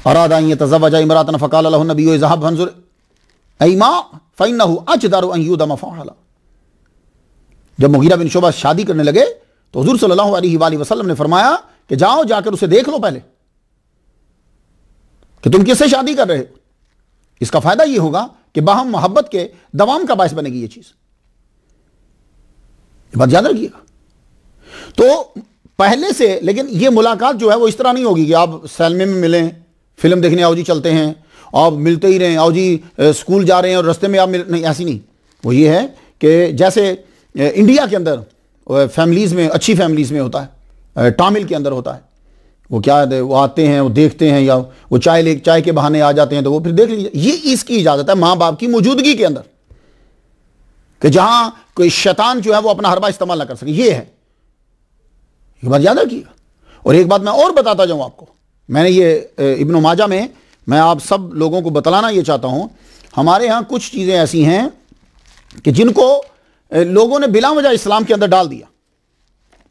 अरादा अन यतज़व्वजा इमरातन फ़क़ाल लहु नबिय्यु इज़हब फंज़ुर अय्मा फ़इन्नहु अजदरु अन युदम फ़अला। जब मुगीरा बिन शोबा शादी करने लगे तो हुज़ूर सल्लल्लाहु अलैहि वसल्लम ने फरमाया कि जाओ जाकर उसे देख लो पहले कि तुम किससे शादी कर रहे हो। इसका फायदा यह होगा कि बाहम मोहब्बत के दवाम का बायस बनेगी ये चीज। बात याद रखिएगा। तो पहले से, लेकिन ये मुलाकात जो है वो इस तरह नहीं होगी कि आप सैलमे में मिलें, फिल्म देखने आओ जी चलते हैं, आप मिलते ही रहें, आओ जी स्कूल जा रहे हैं और रास्ते में आप नहीं, ऐसी नहीं। वो ये है कि जैसे इंडिया के अंदर फैमिलीज में, अच्छी फैमिलीज में होता है, तामिल के अंदर होता है, वो क्या है, वो आते हैं, वो देखते हैं, या वो चाय के बहाने आ जाते हैं तो वो फिर देख लीजिए। ये इसकी इजाजत है माँ बाप की मौजूदगी के अंदर, कि जहां कोई शैतान जो है वो अपना हरबा इस्तेमाल ना कर सके। ये है, ये बात याद रखिएगा। और एक बात मैं और बताता जाऊं आपको, मैंने ये इब्न माजा में, मैं आप सब लोगों को बतलाना ये चाहता हूं, हमारे यहां कुछ चीजें ऐसी हैं कि जिनको लोगों ने बिला वजह इस्लाम के अंदर डाल दिया।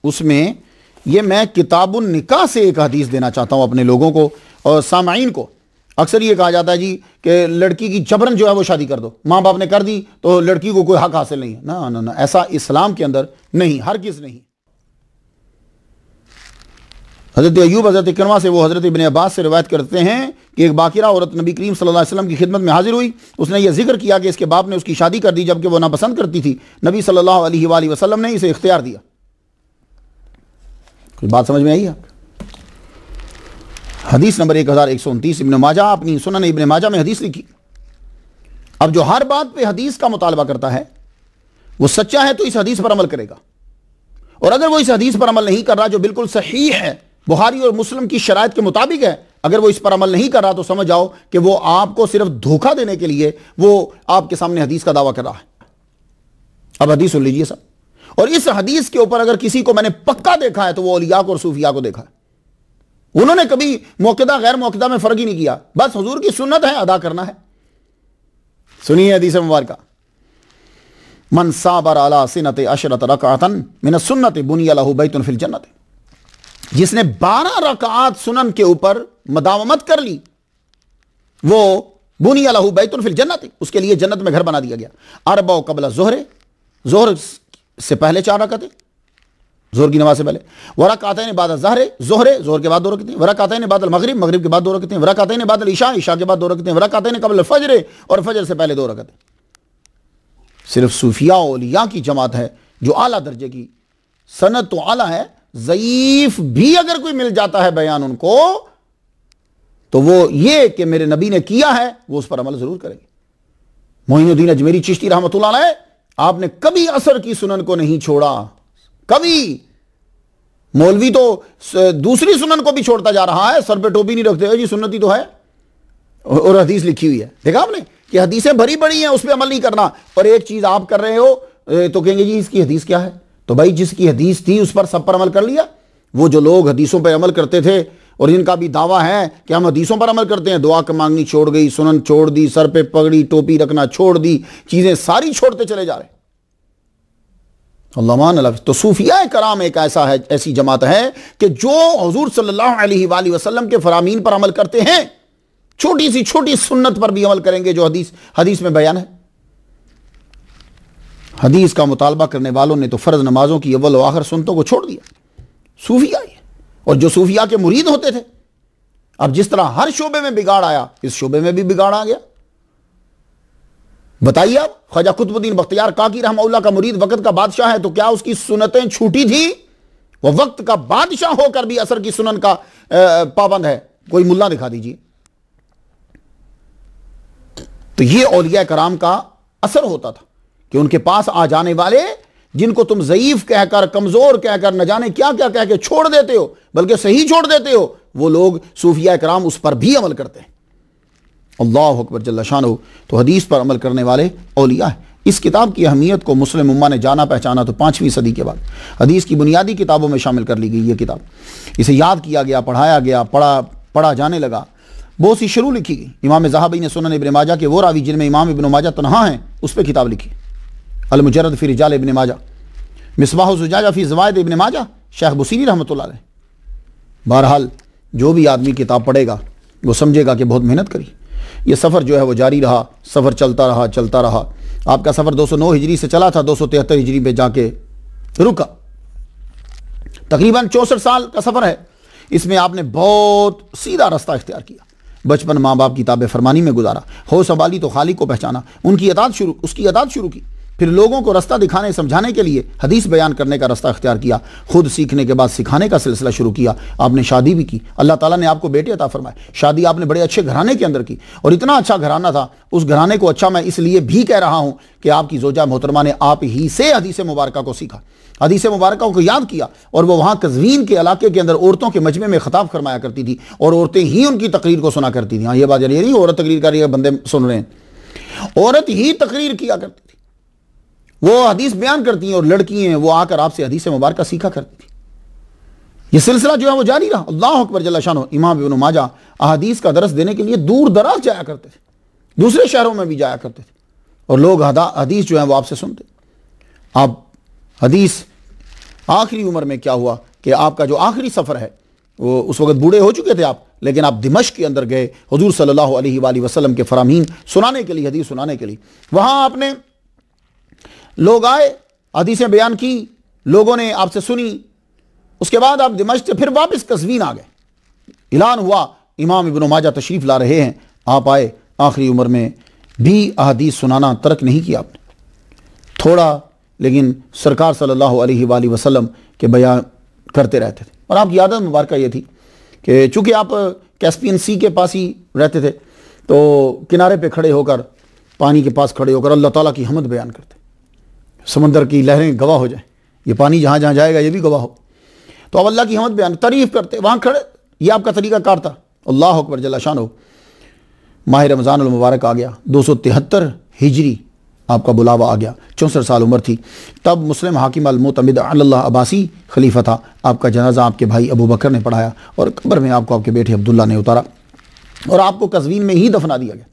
उसमें ये मैं किताबुन निकाह से एक हदीस देना चाहता हूं अपने लोगों को और सामाइन को। अक्सर ये कहा जाता है जी कि लड़की की जबरन जो है वो शादी कर दो, माँ बाप ने कर दी तो लड़की को कोई हक हासिल नहीं है। ना ना ना, ऐसा इस्लाम के अंदर नहीं, हर किस नहीं। हजरत अय्यूब हजरत इकरमा से, वो हजरत इब्न अब्बास से रिवायत करते हैं कि एक बाकिरा औरत नबी करीम सल्लल्लाहु अलैहि वसल्लम की खिदमत में हाजिर हुई। उसने यह जिक्र किया कि इसके बाप ने उसकी शादी कर दी जबकि वो नापसंद करती थी। नबी सल्लल्लाहु अलैहि वसल्लम ने इसे इख्तियार दिया। कोई बात समझ में आई है? हदीस नंबर 1129 इब्न माजा, अपनी सुनन इब्न माजा में हदीस लिखी। अब जो हर बात पे हदीस का मुतालबा करता है वो सच्चा है तो इस हदीस पर अमल करेगा, और अगर वो इस हदीस पर अमल नहीं कर रहा जो बिल्कुल सही है, बुखारी और मुस्लिम की शराइत के मुताबिक है, अगर वो इस पर अमल नहीं कर रहा तो समझ जाओ कि वो आपको सिर्फ धोखा देने के लिए वो आपके सामने हदीस का दावा कर रहा है। अब हदीस सुन लीजिए सब। और इस हदीस के ऊपर अगर किसी को मैंने पक्का देखा है तो वो औलिया को और सूफिया को देखा है। उन्होंने कभी मौक़िदा गैर मौक़िदा में फर्क ही नहीं किया, बस हुजूर की सुन्नत है, अदा करना है। सुनिए हदीस मुबारक, मन साबर अला सिनत अशरत रकातन मिन सुन्नत बुनिया लहु बैतुन फिल जन्नत। जिसने 12 रकात सुनन के ऊपर मदावमत कर ली, वो बुनिया लहु बैतुन फिल जन्नत, उसके लिए जन्नत में घर बना दिया गया। अरबा कबला ज़ोहरे, ज़ोहर से पहले 4 रकातें, जोहर की नमाज से पहले, वरकातैन बाद ज़हरे, जोहर के बाद 2 रकातें, वरकातैन बाद मगरिब, मगरिब के बाद 2 रकातें, वरकातैन बाद इशा, इशा के बाद 2 रकातें, वरकातैन कबल फजर, और फजर से पहले 2 रकातें। सिर्फ सूफिया औलिया की जमात है जो आला दर्जे की, सनद तो आला है, ज़ईफ भी अगर कोई मिल जाता है बयान उनको, तो वो ये कि मेरे नबी ने किया है, वो उस पर अमल जरूर करेंगे। मोइनुद्दीन अजमेरी चिश्ती रहमतुल्लाह अलैह, आपने कभी असर की सुनन को नहीं छोड़ा, कभी। मौलवी तो दूसरी सुनन को भी छोड़ता जा रहा है, सर पे टोपी नहीं रखते जी, सुन्नती तो है, और हदीस लिखी हुई है। देखा आपने कि हदीसें भरी बड़ी हैं, उस पर अमल नहीं करना। और एक चीज आप कर रहे हो तो कहेंगे जी इसकी हदीस क्या है। तो भाई जिसकी हदीस थी उस पर सब पर अमल कर लिया। वो जो लोग हदीसों पर अमल करते थे और जिनका भी दावा है कि हम हदीसों पर अमल करते हैं, दुआ मांगनी छोड़ गई, सुनन छोड़ दी, सर पे पगड़ी टोपी रखना छोड़ दी, चीजें सारी छोड़ते चले जा रहे। अल्लाह। तो सूफिया कराम एक ऐसी जमात है कि जो हुजूर सल्लल्लाहु अलैहि वसल्लम के फरामीन पर अमल करते हैं, छोटी सी छोटी सुन्नत पर भी अमल करेंगे जो हदीस में बयान है। हदीस का मुतालबा करने वालों ने तो फर्ज नमाजों की अव्वल व आखिर सुन्नतों को छोड़ दिया, सूफिया है। और जो सूफिया के मुरीद होते थे, अब जिस तरह हर शोबे में बिगाड़ आया, इस शोबे में भी बिगाड़ आ गया। बताइए आप, ख्वाजा कुतुबुद्दीन बख्तियार काकी रहमतुल्लाह का मुरीद वक्त का बादशाह है, तो क्या उसकी सुन्नतें छूटी थी? वह वक्त का बादशाह होकर भी असर की सुनन का पाबंद है। कोई मुल्ला दिखा दीजिए। तो ये औलिया कराम का असर होता था कि उनके पास आ जाने वाले, जिनको तुम ज़ईफ कहकर, कमजोर कहकर, न जाने क्या क्या कह के छोड़ देते हो, बल्कि सही छोड़ देते हो, वो लोग सूफिया कराम उस पर भी अमल करते हैं। अल्लाहु अकबर जल्ल शानहू। तो हदीस पर अमल करने वाले औलिया है। इस किताब की अहमियत को मुस्लिम उम्मा ने जाना पहचाना तो 5वीं सदी के बाद हदीस की बुनियादी किताबों में शामिल कर ली गई। ये किताब, इसे याद किया गया, पढ़ाया गया, पढ़ा जाने लगा। बहुत सी शुरू लिखी गई। इमाम ज़हाबी ने सुनन इब्न माजा के वो रावी जिनमें इमाम इब्न माजा तन्हा हैं, उस पर किताब लिखी। अल मुजर्रद फी रिजाल इब्न माजा, मिसबाह ज़ुजाजा फी ज़वाइद इब्न माजा, शेख बुसीरी रहमतुल्लाह अलैह। बहरहाल जो भी आदमी किताब पढ़ेगा वो समझेगा कि बहुत मेहनत करी। ये सफ़र जो है वो जारी रहा, सफ़र चलता रहा। आपका सफ़र 209 हिजरी से चला था, 273 हिजरी पे जाके रुका। तकरीबन 64 साल का सफ़र है। इसमें आपने बहुत सीधा रास्ता इख्तियार किया। बचपन माँ बाप की ताबे फरमानी में गुजारा, हो संभाली तो खालिक को पहचाना, उसकी अतात शुरू की। फिर लोगों को रास्ता दिखाने समझाने के लिए हदीस बयान करने का रास्ता इख्तियार किया। खुद सीखने के बाद सिखाने का सिलसिला शुरू किया। आपने शादी भी की, अल्लाह ताला ने आपको बेटे अता फरमाए। शादी आपने बड़े अच्छे घराने के अंदर की, और इतना अच्छा घराना था, उस घराने को अच्छा मैं इसलिए भी कह रहा हूँ कि आपकी ज़ोजा मोहतरमा ने आप ही से हदीस मुबारका को सीखा, हदीस मुबारका को याद किया। और वो वहाँ कज़वीन के इलाके के अंदर औरतों के मजमे में खिताब फरमाया करती थी, और औरतें ही उनकी तकरीर को सुना करती थी। हाँ, ये बात ये नहीं औरत तकरीर कर रही है बंदे सुन रहे हैं, औरत ही तकरीर किया करती थी। वो हदीस बयान करती हैं और लड़की हैं वो आकर आपसे हदीस मुबारका सीखा करती थी। ये सिलसिला जो है वो जारी रहा। अल्लाह अकबर जल्ल शानो। इमाम इब्न माजा अहादीस का दरस देने के लिए दूर दराज जाया करते थे, दूसरे शहरों में भी जाया करते थे, और लोग हदीस जो है वो आपसे सुनते। आप हदीस आखिरी उम्र में क्या हुआ कि आपका जो आखिरी सफ़र है वो उस वक्त बूढ़े हो चुके थे आप, लेकिन आप दिमश्क के अंदर गए हुजूर सल्लल्लाहु अलैहि वसल्लम के फरामीन सुनाने के लिए, हदीस सुनाने के लिए। वहाँ आपने लोग आए, हदीसें बयान की, लोगों ने आपसे सुनी। उसके बाद आप दिमश्क से फिर वापस कज़वीन आ गए। ऐलान हुआ इमाम इब्न माजा तशरीफ़ ला रहे हैं। आप आए, आखिरी उम्र में भी अहादीस सुनाना तर्क नहीं किया आपने, थोड़ा, लेकिन सरकार सल्लल्लाहु अलैहि वसल्लम के बयान करते रहते थे। और आपकी आदत मुबारक ये थी कि चूँकि आप कैस्पियन सी के पास ही रहते थे, तो किनारे पे खड़े होकर, पानी के पास खड़े होकर अल्लाह ताला की हमद बयान करते। समंदर की लहरें गवाह हो जाए, ये पानी जहाँ जहाँ जाएगा ये भी गवाह हो, तो अब अल्लाह की हमद बयान तारीफ़ करते वहाँ खड़े। ये आपका तरीका कार था। अल्लाह अकबर जल्ल शानो। माह रमज़ान अल मुबारक आ गया, 273 हिजरी आपका बुलावा आ गया। 64 साल उम्र थी तब। मुस्लिम हाकिम अल मुतमिद अल्लाह अब्बासी खलीफा था। आपका जनाजा आपके भाई अबू बकर ने पढ़ाया, और कब्र में आपको आपके बेटे अब्दुल्ला ने उतारा, और आपको कज़वीन में ही दफना दिया गया।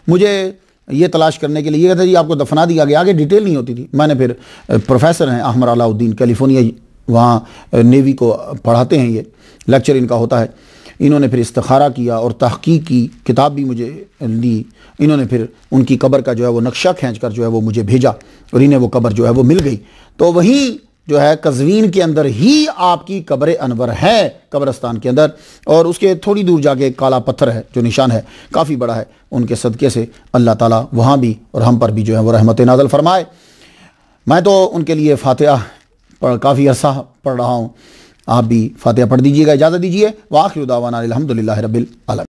मुझे ये तलाश करने के लिए कहते जी आपको दफना दिया गया, आगे डिटेल नहीं होती थी। मैंने फिर प्रोफेसर हैं अहमद अलाउद्दीन, कैलिफोर्निया, वहाँ नेवी को पढ़ाते हैं, ये लेक्चर इनका होता है। इन्होंने फिर इस्तिखारा किया और तहकीक की, किताब भी मुझे दी। इन्होंने फिर उनकी कब्र का जो है वो नक्शा खींचकर जो है वो मुझे भेजा, और इन्हें वो कब्र जो है वो मिल गई। तो वहीं जो है कज़वीन के अंदर ही आपकी कब्र अनवर है, कब्रस्तान के अंदर, और उसके थोड़ी दूर जाके एक काला पत्थर है जो निशान है, काफ़ी बड़ा है। उनके सदक़े से अल्लाह ताला वहाँ भी और हम पर भी जो है वो रहमत नाज़िल फरमाए। मैं तो उनके लिए फ़ातिहा काफ़ी अरसा पढ़ रहा हूँ, आप भी फ़ातिहा पढ़ दीजिएगा, इजाज़त दीजिए। व आखिर दावाना अल्हम्दुलिल्लाहि रब्बिल आलमीन।